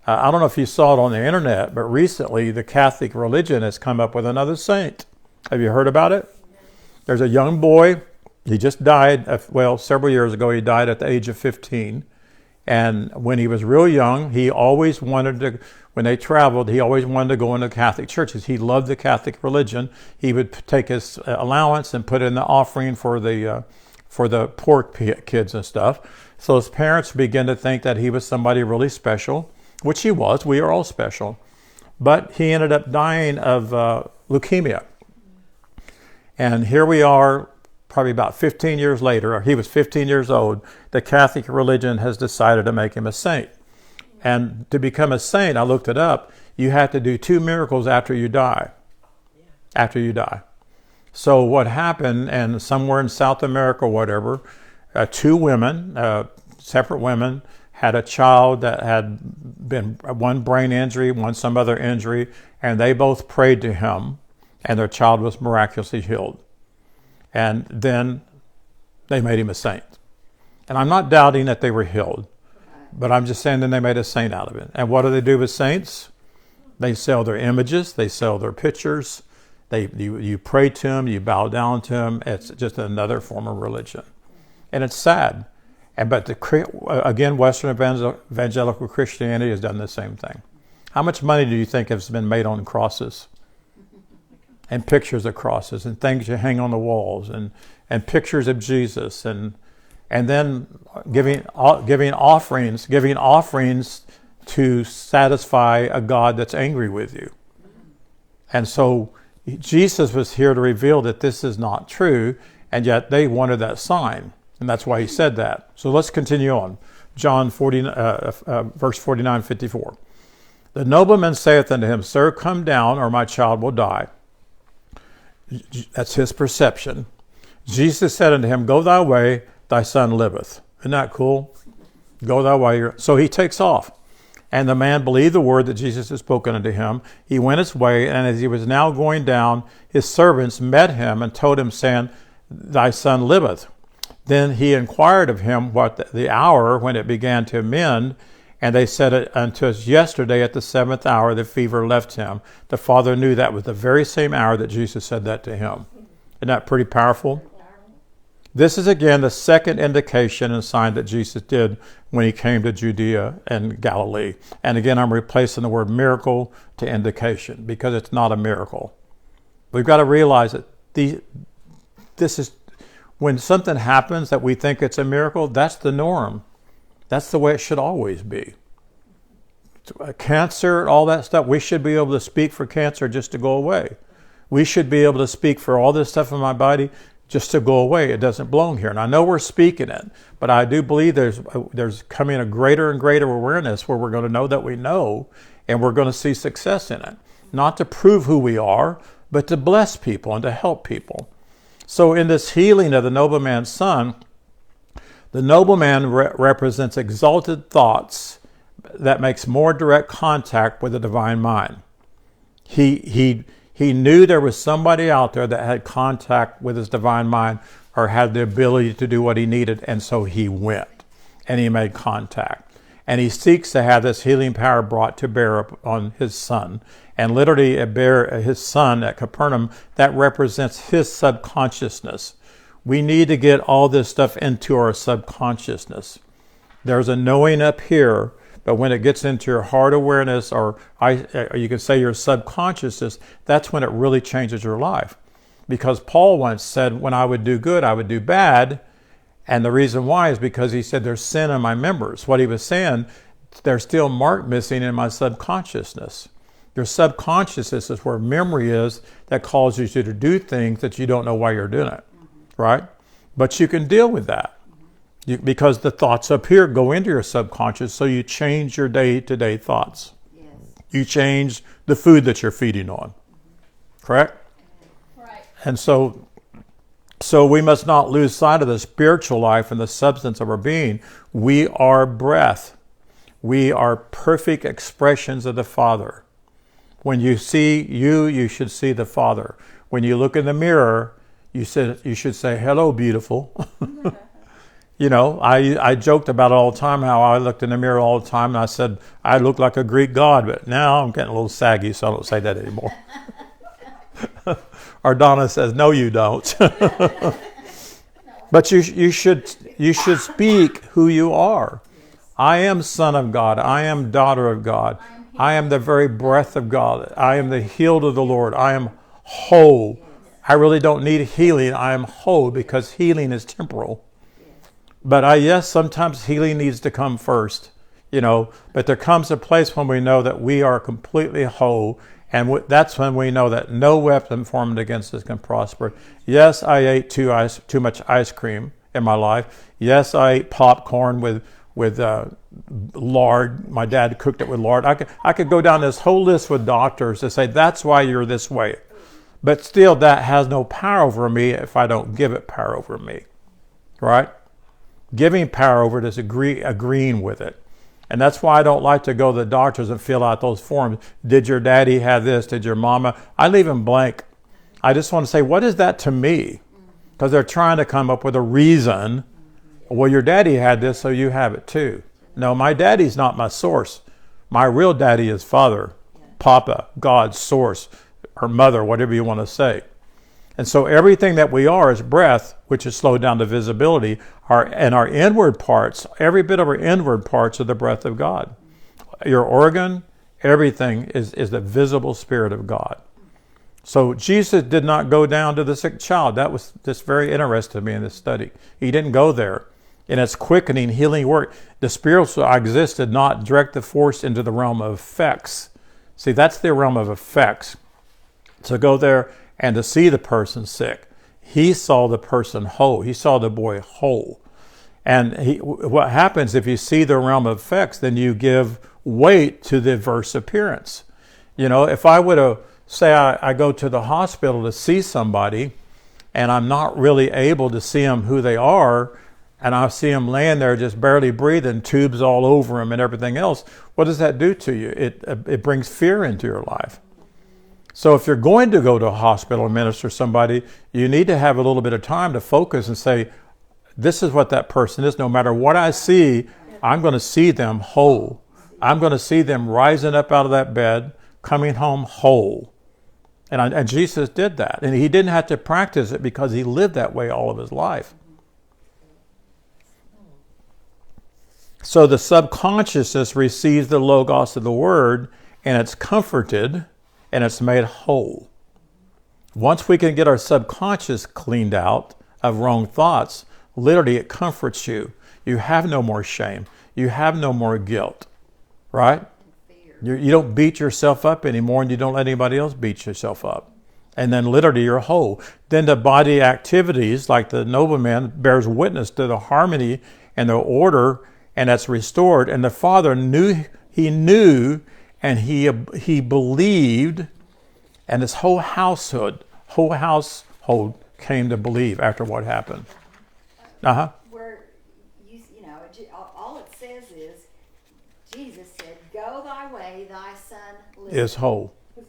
I don't know if you saw it on the internet, but recently the Catholic religion has come up with another saint. Have you heard about it? There's a young boy. He just died, several years ago. He died at the age of 15. And when he was real young, he always wanted to, when they traveled, he always wanted to go into Catholic churches. He loved the Catholic religion. He would take his allowance and put in the offering for the poor kids and stuff. So his parents began to think that he was somebody really special, which he was. We are all special. But he ended up dying of leukemia. And here we are, probably about 15 years later, or he was 15 years old, the Catholic religion has decided to make him a saint. And to become a saint, I looked it up, you have to do 2 miracles after you die. After you die. So what happened, and somewhere in South America or whatever, 2 women, separate women, had a child that had been one brain injury, one some other injury, and they both prayed to him, and their child was miraculously healed. And then they made him a saint. And I'm not doubting that they were healed, but I'm just saying that they made a saint out of it. And what do they do with saints? They sell their images, they sell their pictures, you pray to them, you bow down to them. It's just another form of religion. And it's sad. But again, Western evangelical Christianity has done the same thing. How much money do you think has been made on crosses? And pictures of crosses and things you hang on the walls and pictures of Jesus and then giving offerings to satisfy a God that's angry with you. And so Jesus was here to reveal that this is not true, and yet they wanted that sign, and that's why he said that. So let's continue on. John 40, verse 49, 54. The nobleman saith unto him, Sir, come down, or my child will die. That's his perception. Jesus said unto him, Go thy way, thy son liveth. Isn't that cool? Go thy way. So he takes off. And the man believed the word that Jesus had spoken unto him. He went his way, and as he was now going down, his servants met him and told him, saying, Thy son liveth. Then he inquired of him what the hour when it began to mend, and they said unto us, yesterday at the 7th hour the fever left him. The father knew that was the very same hour that Jesus said that to him. Isn't that pretty powerful? This is again the second indication and sign that Jesus did when he came to Judea and Galilee. And again, I'm replacing the word miracle to indication because it's not a miracle. We've got to realize that this is when something happens that we think it's a miracle, that's the norm. That's the way it should always be. Cancer, all that stuff, we should be able to speak for cancer just to go away. We should be able to speak for all this stuff in my body just to go away. It doesn't belong here. And I know we're speaking it, but I do believe there's coming a greater and greater awareness where we're going to know that we know, and we're going to see success in it. Not to prove who we are, but to bless people and to help people. So in this healing of the nobleman's son, the nobleman represents exalted thoughts that makes more direct contact with the divine mind. He knew there was somebody out there that had contact with his divine mind or had the ability to do what he needed, and so he went and he made contact. And he seeks to have this healing power brought to bear on his son. And literally his son at Capernaum, that represents his subconsciousness. We need to get all this stuff into our subconsciousness. There's a knowing up here, but when it gets into your heart awareness, or you can say your subconsciousness, that's when it really changes your life. Because Paul once said, when I would do good, I would do bad. And the reason why is because he said there's sin in my members. What he was saying, there's still mark missing in my subconsciousness. Your subconsciousness is where memory is that causes you to do things that you don't know why you're doing it, right? But you can deal with that because the thoughts up here go into your subconscious, so you change your day-to-day thoughts. Yes. You change the food that you're feeding on, correct? Right. And so we must not lose sight of the spiritual life and the substance of our being. We are breath. We are perfect expressions of the Father. When you see you should see the Father. When you look in the mirror, you should say, hello, beautiful. You know, I joked about it all the time, how I looked in the mirror all the time, and I said, I look like a Greek god, but now I'm getting a little saggy, so I don't say that anymore. Or Donna says, no, you don't. But you should speak who you are. I am son of God. I am daughter of God. I am the very breath of God. I am the healed of the Lord. I am whole. I really don't need healing. I am whole because healing is temporal. But yes, sometimes healing needs to come first, but there comes a place when we know that we are completely whole. And that's when we know that no weapon formed against us can prosper. Yes, I ate too much ice cream in my life. Yes, I ate popcorn with lard. My dad cooked it with lard. I could go down this whole list with doctors to say that's why you're this way. But still, that has no power over me if I don't give it power over me, right? Giving power over it is agreeing with it. And that's why I don't like to go to the doctors and fill out those forms. Did your daddy have this? Did your mama? I leave them blank. I just want to say, what is that to me? Because they're trying to come up with a reason. Well, your daddy had this, so you have it too. No, my daddy's not my source. My real daddy is Father, Papa, God, source, or mother, whatever you want to say. And so everything that we are is breath, which is slowed down to visibility. Our inward parts, every bit of our inward parts are the breath of God. Your organ, everything is the visible spirit of God. So Jesus did not go down to the sick child. That was just very interesting to me in this study. He didn't go there. In its quickening, healing work, the spiritual existed not direct the force into the realm of effects. See, that's the realm of effects. To go there and to see the person sick. He saw the person whole. He saw the boy whole. And what happens if you see the realm of effects, then you give weight to the adverse appearance. If I would have, say I go to the hospital to see somebody and I'm not really able to see them who they are, and I see them laying there just barely breathing, tubes all over them and everything else, what does that do to you? It brings fear into your life. So if you're going to go to a hospital and minister to somebody, you need to have a little bit of time to focus and say, this is what that person is. No matter what I see, I'm going to see them whole. I'm going to see them rising up out of that bed, coming home whole. And Jesus did that. And he didn't have to practice it because he lived that way all of his life. So the subconsciousness receives the logos of the word, and it's comforted, and it's made whole. Once we can get our subconscious cleaned out of wrong thoughts, literally it comforts you. You have no more shame. You have no more guilt, right? You don't beat yourself up anymore, and you don't let anybody else beat yourself up. And then literally you're whole. Then the body activities, like the nobleman, bears witness to the harmony and the order, and that's restored. And the Father knew, and he believed, and his whole household came to believe after what happened. Where you know, all it says is Jesus said, "Go thy way, thy son liveth." Is whole. I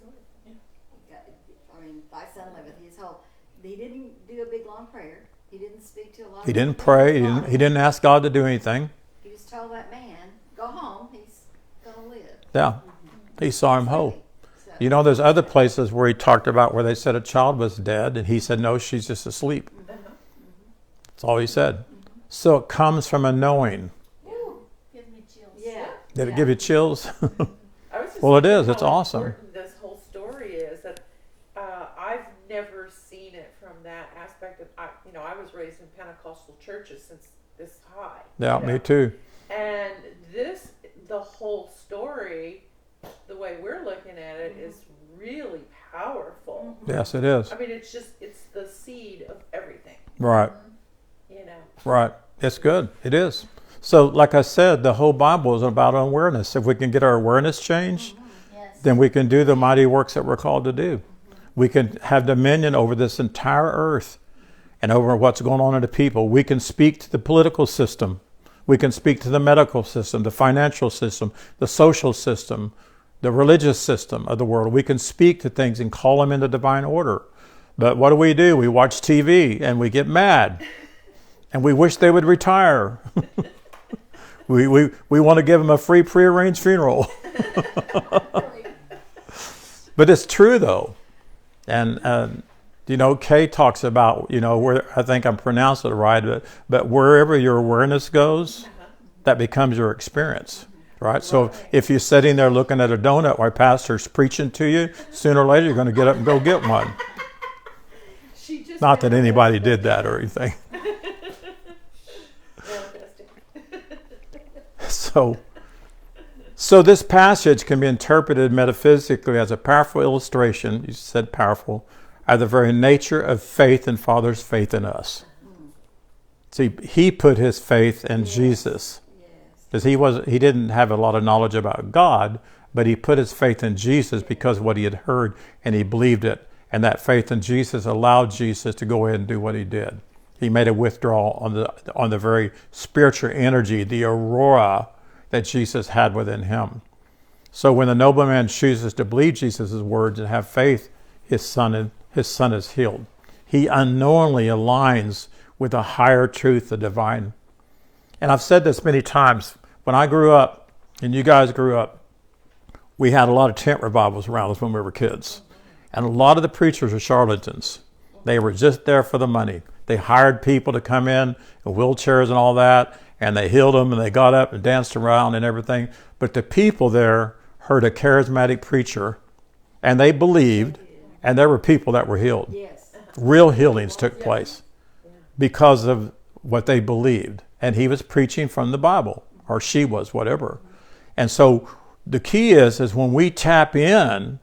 mean, thy son liveth. He is whole. He didn't do a big long prayer. He didn't speak to a lot. He didn't pray. He didn't ask God to do anything. He just told that man, "Go home. He's gonna live." Yeah, he saw him whole. So, You know, there's other places where he talked about where they said a child was dead, and he said, no, she's just asleep. That's all he said. So it comes from a knowing. Ooh, gives me chills. yeah. Did it give you chills? I was just Well, it thinking is. It's how awesome. important this whole story is that I've never seen it from that aspect of, I was raised in Pentecostal churches since this high. Yeah, you know. me too. And the whole story, the way we're looking at it, is really powerful. Yes, it is. I mean, it's the seed of everything, Right, you know. right. It's good. It is. So, like I said, the whole Bible is about awareness. If we can get our awareness changed, Yes. then we can do the mighty works that we're called to do. We can have dominion over this entire earth and over what's going on in the people. We can speak to the political system. We can speak to the medical system, the financial system, the social system, the religious system of the world. We can speak to things and call them into divine order. But what do? We watch TV and we get mad. And we wish they would retire. we want to give them a free prearranged funeral. But it's true though. And Kay talks about, where I think I'm pronouncing it right, but wherever your awareness goes, that becomes your experience, right? So if you're sitting there looking at a donut while pastor's preaching to you, sooner or later you're going to get up and go get one. Not that anybody did that or anything. So this passage can be interpreted metaphysically as a powerful illustration, you said powerful, of the very nature of faith and Father's faith in us. See, he put his faith in Jesus. Because he didn't have a lot of knowledge about God, but he put his faith in Jesus because of what he had heard, and he believed it. And that faith in Jesus allowed Jesus to go ahead and do what he did. He made a withdrawal on the very spiritual energy, the aurora that Jesus had within him. So when the nobleman chooses to believe Jesus' words and have faith, his son is healed. He unknowingly aligns with the higher truth, the divine. And I've said this many times. When I grew up, and you guys grew up, we had a lot of tent revivals around us when we were kids. And a lot of the preachers were charlatans. They were just there for the money. They hired people to come in wheelchairs and all that, and they healed them, and they got up and danced around and everything. But the people there heard a charismatic preacher, and they believed, and there were people that were healed. Yes. Real healings took place because of what they believed. And he was preaching from the Bible, or she was, whatever. And so the key is when we tap in,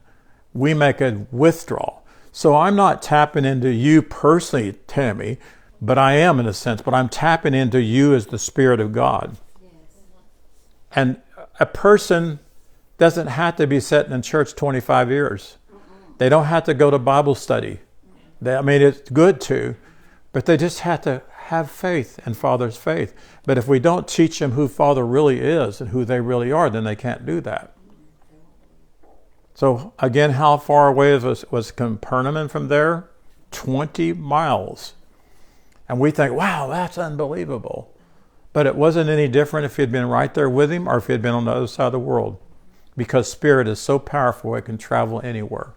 we make a withdrawal. So I'm not tapping into you personally, Tammy, but I am in a sense, but I'm tapping into you as the Spirit of God. Yes. And a person doesn't have to be sitting in church 25 years. They don't have to go to Bible study. It's good to, but they just have to have faith in Father's faith. But if we don't teach them who Father really is and who they really are, then they can't do that. So again, how far away was Capernaum from there? 20 miles. And we think, wow, that's unbelievable. But it wasn't any different if he had been right there with him or if he had been on the other side of the world. Because spirit is so powerful, it can travel anywhere.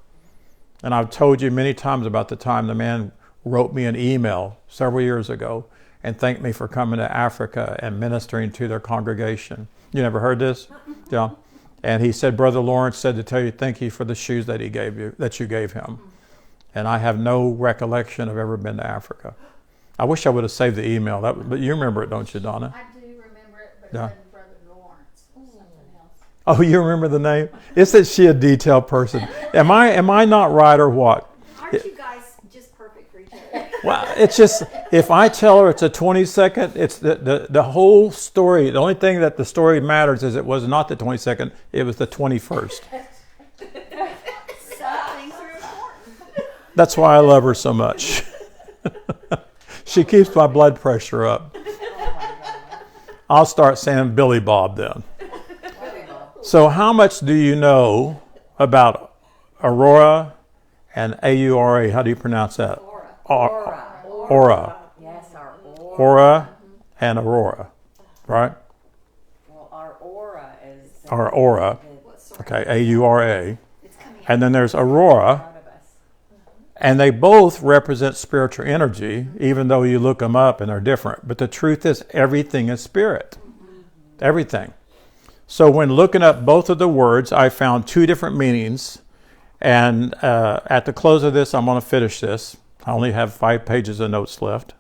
And I've told you many times about the time the man wrote me an email several years ago and thanked me for coming to Africa and ministering to their congregation. You never heard this? Yeah. And he said, Brother Lawrence said to tell you thank you for the shoes that you gave him. And I have no recollection of ever been to Africa. I wish I would have saved the email. But you remember it, don't you, Donna? I do remember it, but Yeah. it wasn't Brother Lawrence. Something else. Oh, you remember the name? Isn't she a detailed person? Am I not right or what? Aren't you guys just perfect for each other? Well, it's just, if I tell her it's a 22nd, it's the whole story. The only thing that the story matters is it was not the 22nd, it was the 21st. Some things are important. That's why I love her so much. She keeps my blood pressure up. I'll start saying Billy Bob then. So how much do you know about Aurora and A-U-R-A? How do you pronounce that? Aura. Aura. Yes, our aura. Aura and Aurora, right? Well, our aura is. Our aura. What's sort Okay, A-U-R-A. It's coming out. And then there's Aurora, Out of us. and they both represent spiritual energy, even though you look them up and they're different. But the truth is, everything is spirit. Everything. So when looking up both of the words, I found two different meanings. And at the close of this, I'm going to finish this. I only have 5 pages of notes left.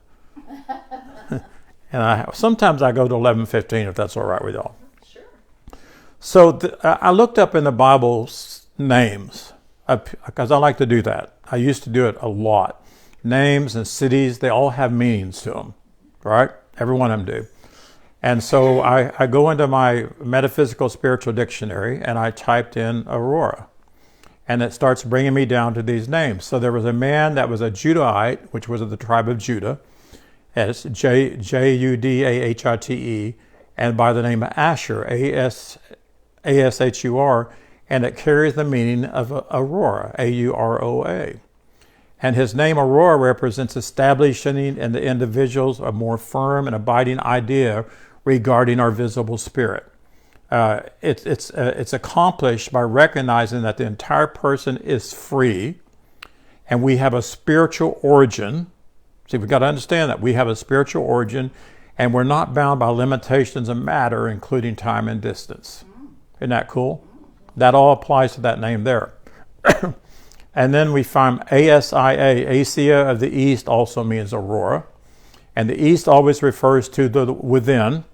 And sometimes I go to 11:15 if that's all right with y'all. Sure. So I looked up in the Bible names because I like to do that. I used to do it a lot. Names and cities, they all have meanings to them, right? Every one of them do. And so I go into my Metaphysical Spiritual Dictionary and I typed in Aurora. And it starts bringing me down to these names. So there was a man that was a Judahite, which was of the tribe of Judah. And it's Judahite, and by the name of Asher, Ashur, and it carries the meaning of Aurora, Auroa. And his name Aurora represents establishing in the individuals a more firm and abiding idea regarding our visible spirit. It's accomplished by recognizing that the entire person is free and we have a spiritual origin. See, we've got to understand that we have a spiritual origin and we're not bound by limitations of matter, including time and distance. Isn't that cool? That all applies to that name there. And then we find Asia, Asia of the East also means Aurora. And the East always refers to the within.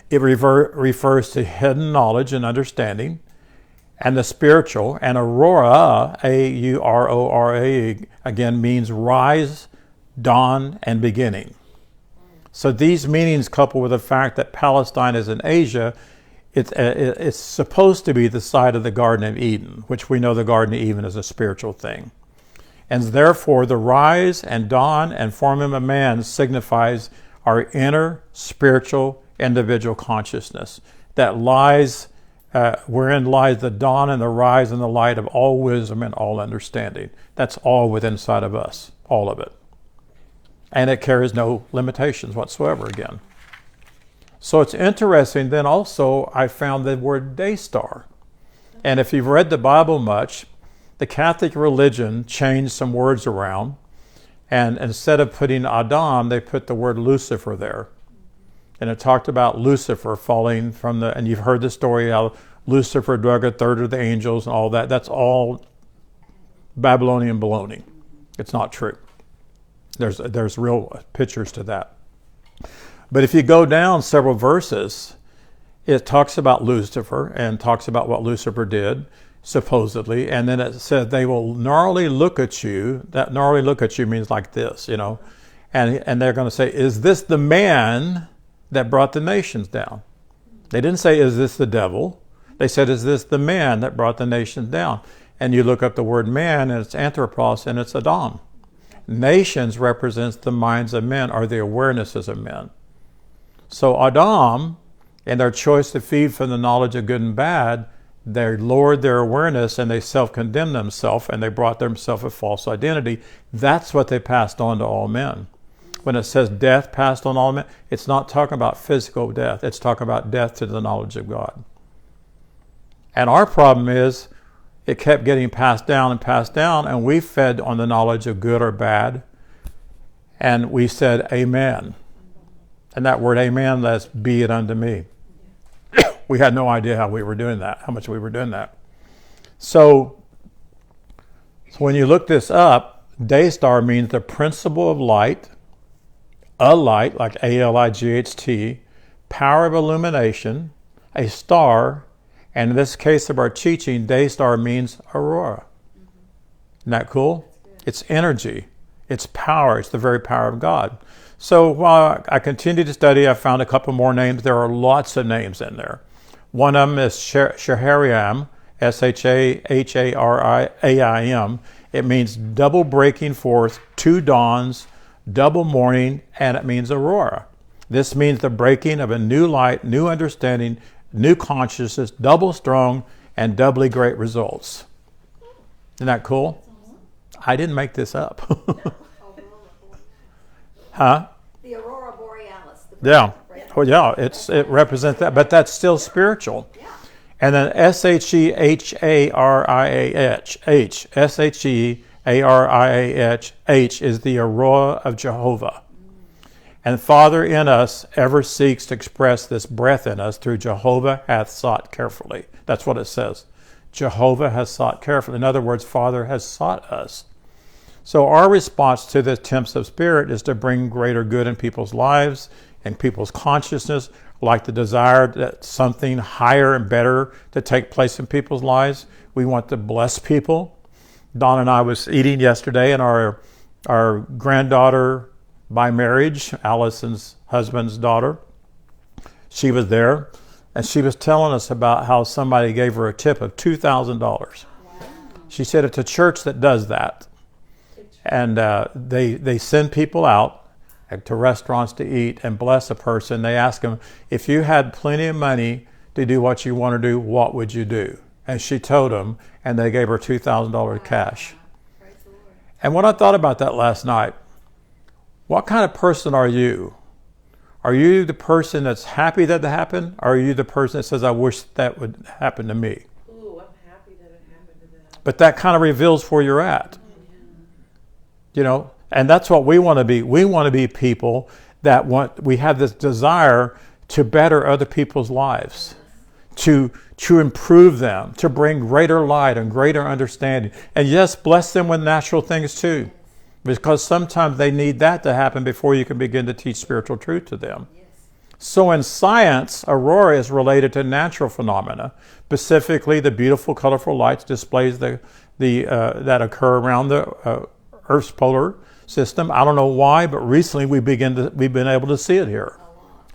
It refers to hidden knowledge and understanding, and the spiritual. And Aurora, A-U-R-O-R-A, again means rise, dawn, and beginning. So these meanings, coupled with the fact that Palestine is in Asia, it's supposed to be the site of the Garden of Eden, which we know the Garden of Eden is a spiritual thing. And therefore, the rise and dawn and forming of man signifies our inner spiritual individual consciousness that lies, wherein lies the dawn and the rise and the light of all wisdom and all understanding. That's all within inside of us, all of it. And it carries no limitations whatsoever again. So it's interesting. Then also I found the word day star. And if you've read the Bible much, the Catholic religion changed some words around. And instead of putting Adam, they put the word Lucifer there. And it talked about Lucifer falling from and you've heard the story how Lucifer drug a third of the angels and all that. That's all Babylonian baloney. It's not true. There's real pictures to that. But if you go down several verses, it talks about Lucifer and talks about what Lucifer did, supposedly. And then it said they will narrowly look at you. That narrowly look at you means like this, you know. And they're going to say, is this the man that brought the nations down? They didn't say, is this the devil? They said, is this the man that brought the nations down? And you look up the word man, and it's anthropos, and it's Adam. Nations represents the minds of men, or the awarenesses of men. So Adam, in their choice to feed from the knowledge of good and bad, they lowered their awareness and they self-condemned themselves and they brought themselves a false identity. That's what they passed on to all men. When it says death passed on all men, it's not talking about physical death. It's talking about death to the knowledge of God. And our problem is it kept getting passed down, and we fed on the knowledge of good or bad. And we said, amen. And that word amen, that's be it unto me. We had no idea how much we were doing that. So when you look this up, daystar means the principle of light, a light, like A-L-I-G-H-T, power of illumination, a star, and in this case of our teaching, daystar means aurora. Isn't that cool? It's energy. It's power. It's the very power of God. So while I continued to study, I found a couple more names. There are lots of names in there. One of them is Shahariam, S-H-A-H-A-R-I-A-I-M. It means double breaking forth, two dawns, double morning, and it means aurora. This means the breaking of a new light, new understanding, new consciousness, double strong, and doubly great results. Isn't that cool? I didn't make this up. Huh? The Aurora Borealis. Yeah. Well, yeah, it represents that, but that's still spiritual. Yeah. And then S-H-E-H-A-R-I-A-H, S-H-E-A-R-I-A-H is the aurora of Jehovah. And Father in us ever seeks to express this breath in us through Jehovah hath sought carefully. That's what it says. Jehovah has sought carefully. In other words, Father has sought us. So our response to the attempts of spirit is to bring greater good in people's lives and people's consciousness, like the desire that something higher and better to take place in people's lives. We want to bless people. Don and I was eating yesterday, and our granddaughter by marriage, Allison's husband's daughter, she was there, and she was telling us about how somebody gave her a tip of $2,000. Wow. She said it's a church that does that. And they send people out to restaurants to eat and bless a person. They ask them, if you had plenty of money to do what you want to do, what would you do? And she told them, and they gave her $2,000 cash. Praise the Lord. And when I thought about that last night, what kind of person are you? Are you the person that's happy that it happened? Or are you the person that says, I wish that would happen to me? Ooh, I'm happy that it happened to them. But that kind of reveals where you're at. You know, and that's what we want to be. We want to be people that we have this desire to better other people's lives, to improve them, to bring greater light and greater understanding. And yes, bless them with natural things too, because sometimes they need that to happen before you can begin to teach spiritual truth to them. Yes. So in science, aurora is related to natural phenomena, specifically the beautiful, colorful lights displays that occur around the Earth's polar system. I don't know why, but recently we've been able to see it here.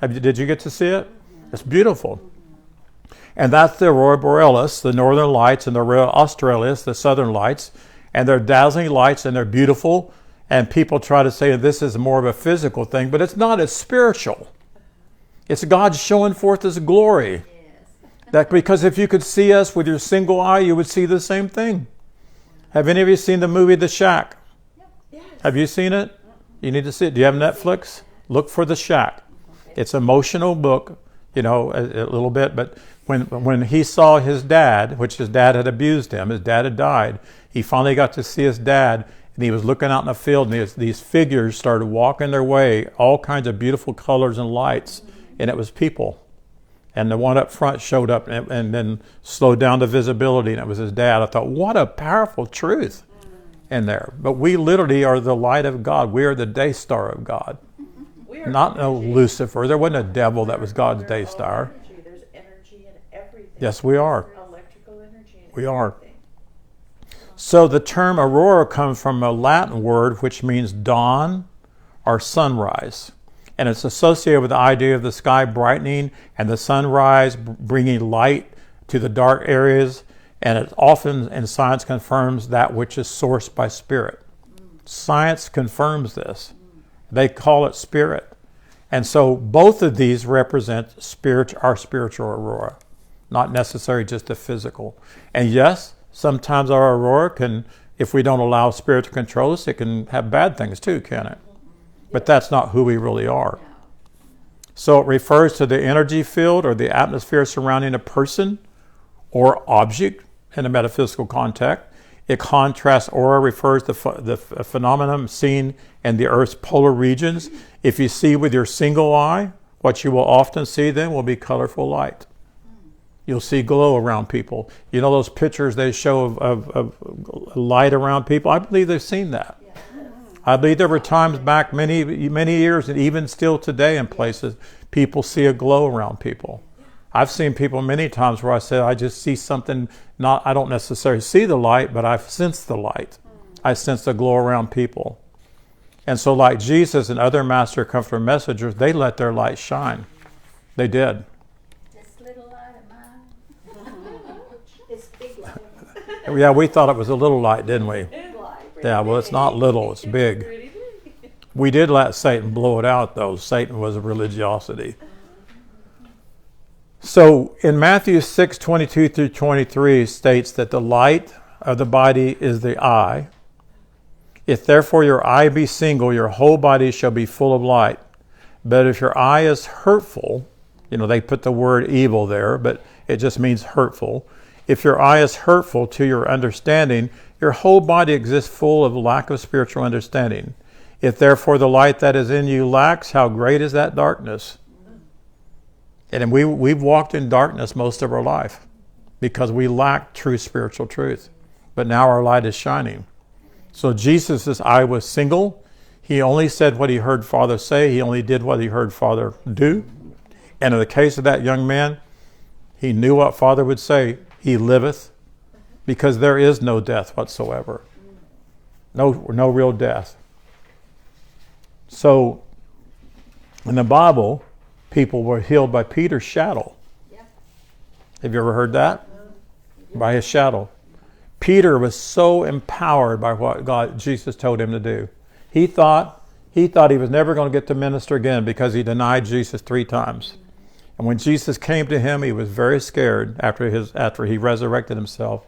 Did you get to see it? It's beautiful. And that's the Aurora Borealis, the northern lights, and the Aurora Australis, the southern lights. And they're dazzling lights and they're beautiful. And people try to say this is more of a physical thing, but it's not. It's spiritual. It's God showing forth His glory. That because if you could see us with your single eye, you would see the same thing. Have any of you seen the movie The Shack? Yes. Have you seen it? You need to see it. Do you have Netflix? Look for The Shack. It's an emotional book, a little bit. But when he saw his dad, which his dad had abused him, his dad had died, he finally got to see his dad, and he was looking out in the field, and these figures started walking their way, all kinds of beautiful colors and lights, and it was people. And the one up front showed up and then slowed down the visibility, and it was his dad. I thought, what a powerful truth in there. But we literally are the light of God. We are the day star of God. Not no Lucifer. There wasn't a devil that was God's day star. There's energy in everything. Yes, we are. Electrical energy. We are. So the term aurora comes from a Latin word which means dawn or sunrise. And it's associated with the idea of the sky brightening and the sunrise bringing light to the dark areas. And it often in science confirms that which is sourced by spirit. Science confirms this. They call it spirit. And so both of these represent our spiritual aurora, not necessarily just the physical. And yes, sometimes our aurora can, if we don't allow spirit to control us, it can have bad things too, can it? but that's not who we really are. No. So it refers to the energy field or the atmosphere surrounding a person or object in a metaphysical context. It contrasts aura, refers to the phenomenon seen in the Earth's polar regions. If you see with your single eye, what you will often see then will be colorful light. You'll see glow around people. You know those pictures they show of light around people? I believe they've seen that. I believe there were times back many years, and even still today in places, people see a glow around people. I've seen people many times where I say, I just see something, I don't necessarily see the light, but I sense the light. I sense the glow around people. And so like Jesus and other master comforter messengers, they let their light shine. They did. This little light of mine. It's big light. Yeah, we thought it was a little light, didn't we? Big light. Yeah, well, it's not little, it's big. Pretty big. We did let Satan blow it out, though. Satan was a religiosity. So in Matthew 6:22 through 23 states that the light of the body is the eye. If therefore your eye be single, your whole body shall be full of light. But if your eye is hurtful, they put the word evil there, but it just means hurtful. If your eye is hurtful to your understanding, your whole body exists full of lack of spiritual understanding. If therefore the light that is in you lacks, how great is that darkness? And we've walked in darkness most of our life because we lack true spiritual truth. But now our light is shining. So Jesus' eye was single. He only said what he heard Father say. He only did what he heard Father do. And in the case of that young man, he knew what Father would say. He liveth, because there is no death whatsoever. No real death. So in the Bible, people were healed by Peter's shadow. Yeah. Have you ever heard that? By his shadow. Peter was so empowered by what Jesus told him to do. He thought he was never going to get to minister again because he denied Jesus 3 times. And when Jesus came to him, he was very scared after he resurrected himself.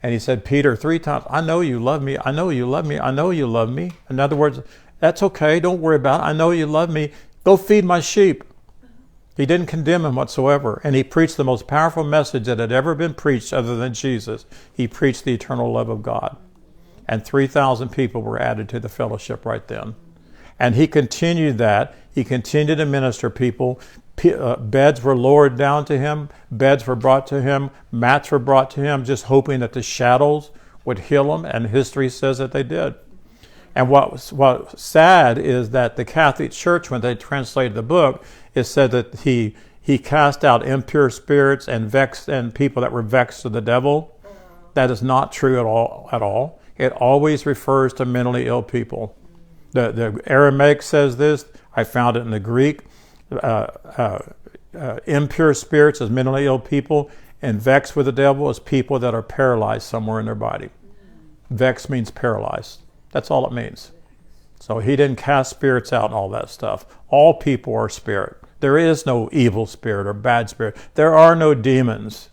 And he said, Peter, 3 times, I know you love me. I know you love me. I know you love me. In other words, that's okay. Don't worry about it. I know you love me. Go feed my sheep. He didn't condemn him whatsoever. And he preached the most powerful message that had ever been preached other than Jesus. He preached the eternal love of God. And 3,000 people were added to the fellowship right then. And he continued that. He continued to minister people. Beds were lowered down to him. Beds were brought to him. Mats were brought to him, just hoping that the shadows would heal him. And history says that they did. And what's sad is that the Catholic Church, when they translated the book, it said that he cast out impure spirits and people that were vexed to the devil. That is not true at all. It always refers to mentally ill people. The Aramaic says this. I found it in the Greek. Impure spirits as mentally ill people, and vexed with the devil as people that are paralyzed somewhere in their body. Vexed means paralyzed. That's all it means. So he didn't cast spirits out and all that stuff. All people are spirit. There is no evil spirit or bad spirit. There are no demons.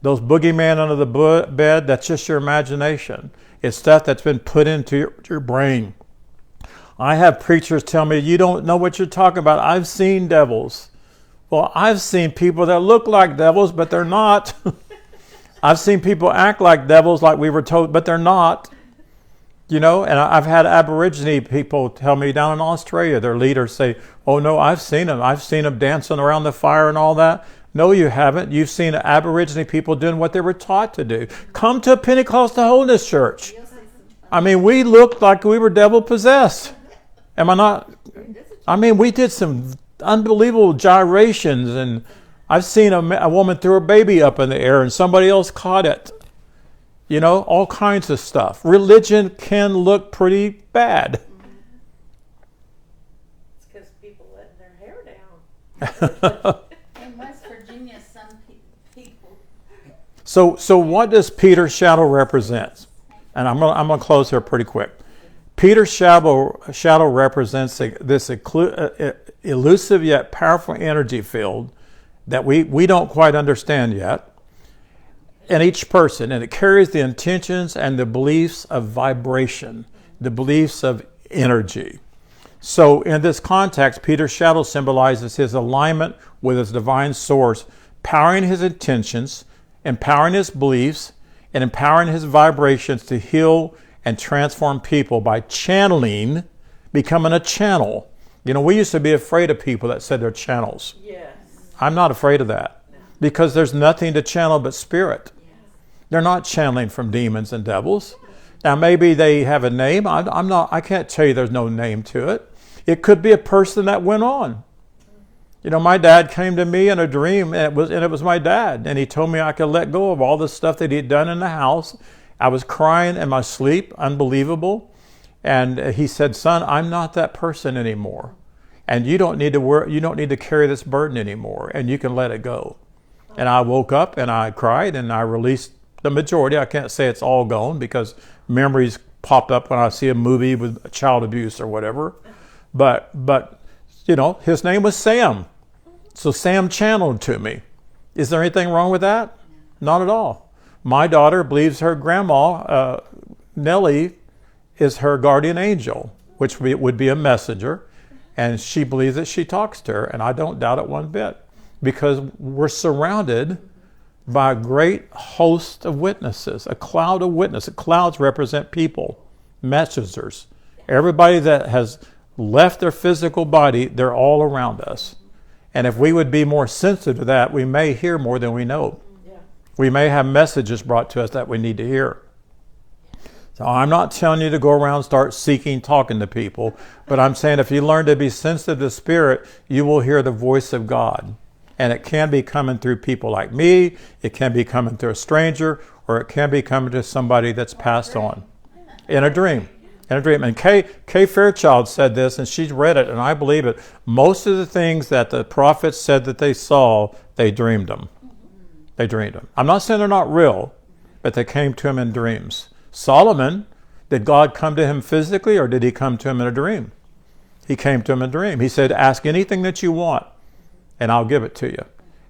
Those boogeyman under the bed, that's just your imagination. It's stuff that's been put into your brain. I have preachers tell me, you don't know what you're talking about. I've seen devils. Well, I've seen people that look like devils, but they're not. I've seen people act like devils like we were told, but they're not. And I've had Aborigine people tell me down in Australia, their leaders say, oh no, I've seen them. I've seen them dancing around the fire and all that. No, you haven't. You've seen Aborigine people doing what they were taught to do. Come to a Pentecostal Holiness Church. I mean, we looked like we were devil possessed. Am I not? I mean, we did some unbelievable gyrations, and I've seen a woman throw her baby up in the air and somebody else caught it. All kinds of stuff. Religion can look pretty bad. It's because people letting their hair down. In West Virginia, some people. So what does Peter's shadow represent? And I'm gonna close here pretty quick. Peter's shadow represents this elusive yet powerful energy field that we don't quite understand yet in each person, and it carries the intentions and the beliefs of vibration, the beliefs of energy. So in this context, Peter's shadow symbolizes his alignment with his divine source, powering his intentions, empowering his beliefs, and empowering his vibrations to heal and transform people by channeling, becoming a channel. You know, we used to be afraid of people that said they're channels. Yes. I'm not afraid of that because there's nothing to channel but spirit. They're not channeling from demons and devils. Now maybe they have a name. I can't tell you there's no name to it. It could be a person that went on. You know, my dad came to me in a dream, and it was my dad, and he told me I could let go of all the stuff that he'd done in the house. I was crying in my sleep, unbelievable. And he said, "Son, I'm not that person anymore. And you don't need to carry this burden anymore, and you can let it go." And I woke up and I cried and I released the majority. I can't say it's all gone because memories popped up when I see a movie with child abuse or whatever. But you know, his name was Sam. So Sam channeled to me. Is there anything wrong with that? Not at all. My daughter believes her grandma, Nellie, is her guardian angel, which would be a messenger. And she believes that she talks to her. And I don't doubt it one bit because we're surrounded by a great host of witnesses, a cloud of witnesses. Clouds represent people, messengers. Everybody that has left their physical body, they're all around us. And if we would be more sensitive to that, we may hear more than we know. Yeah. We may have messages brought to us that we need to hear. So I'm not telling you to go around and start talking to people, but I'm saying if you learn to be sensitive to spirit, you will hear the voice of God. And it can be coming through people like me, it can be coming through a stranger, or it can be coming to somebody that's passed on. In a dream. In a dream. And Kay Fairchild said this, and she's read it, and I believe it. Most of the things that the prophets said that they saw, they dreamed them. They dreamed them. I'm not saying they're not real, but they came to him in dreams. Solomon, did God come to him physically, or did he come to him in a dream? He came to him in a dream. He said, "Ask anything that you want, and I'll give it to you."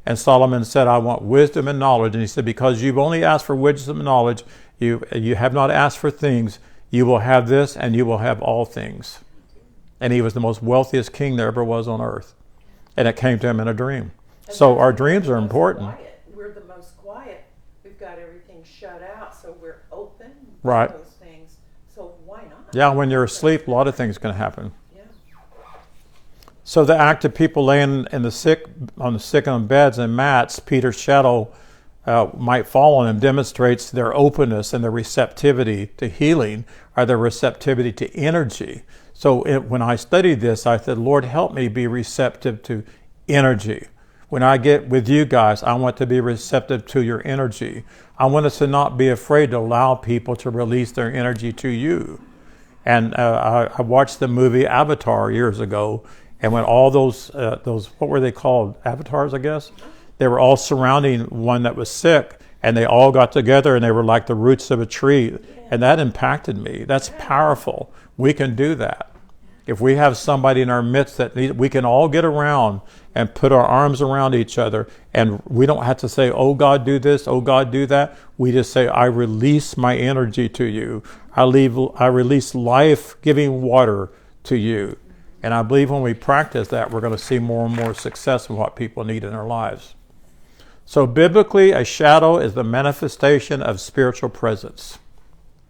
And Solomon said, "I want wisdom and knowledge." And he said, "Because you've only asked for wisdom and knowledge, you have not asked for things, you will have this and you will have all things." And he was the most wealthiest king there ever was on earth. And it came to him in a dream. And So that's our the dreams are most important. quiet. We're the most quiet. We've got everything shut out, so we're open to Right. those things. So why not? Yeah, when you're asleep, a lot of things can happen. Yeah. So the act of people laying on the sick on beds and mats, Peter's shadow might fall on them, demonstrates their openness and their receptivity to healing, or their receptivity to energy. So when I studied this, I said, "Lord, help me be receptive to energy. When I get with you guys, I want to be receptive to your energy. I want us to not be afraid to allow people to release their energy to you." And I watched the movie Avatar years ago, and when all those what were they called? Avatars, I guess. They were all surrounding one that was sick, and they all got together, and they were like the roots of a tree, and that impacted me. That's powerful. We can do that. If we have somebody in our midst that we can all get around and put our arms around each other, and we don't have to say, "Oh God, do this, oh God, do that." We just say, "I release my energy to you. I release life-giving water to you." And I believe when we practice that, we're going to see more and more success in what people need in their lives. So biblically, a shadow is the manifestation of spiritual presence.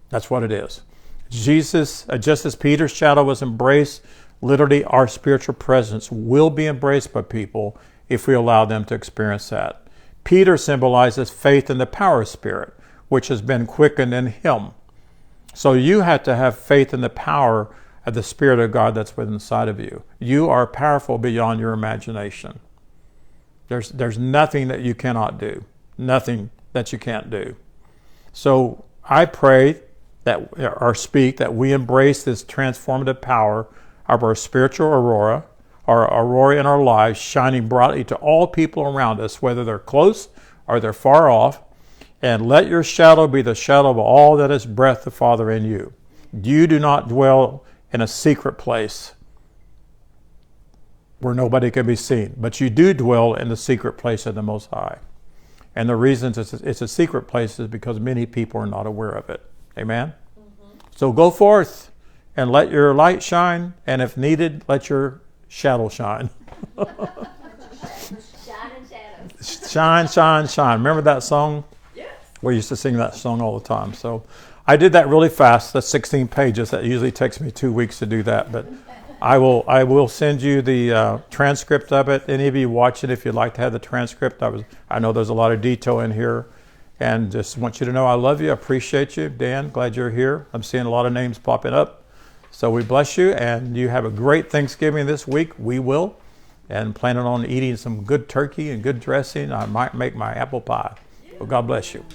That's what it is. Jesus, just as Peter's shadow was embraced, literally our spiritual presence will be embraced by people if we allow them to experience that. Peter symbolizes faith in the power of spirit, which has been quickened in him. So you have to have faith in the power of the Spirit of God that's within inside of you. You are powerful beyond your imagination. There's nothing that you cannot do. Nothing that you can't do. So I pray that we embrace this transformative power of our spiritual aurora, our aurora in our lives, shining brightly to all people around us, whether they're close or they're far off. And let your shadow be the shadow of all that is breath the Father in you. You do not dwell in a secret place where nobody can be seen, but you do dwell in the secret place of the Most High. And the reason it's a secret place is because many people are not aware of it. Amen? Mm-hmm. So go forth and let your light shine, and if needed, let your shadow shine. Shine and shadows. Shine, shine, shine. Remember that song? Yes. We used to sing that song all the time. So I did that really fast. That's 16 pages. That usually takes me 2 weeks to do that. But I will send you the transcript of it. Any of you watch it, if you'd like to have the transcript. I know there's a lot of detail in here. And just want you to know I love you. I appreciate you. Dan, glad you're here. I'm seeing a lot of names popping up. So we bless you. And you have a great Thanksgiving this week. We will. And planning on eating some good turkey and good dressing. I might make my apple pie. Well, God bless you.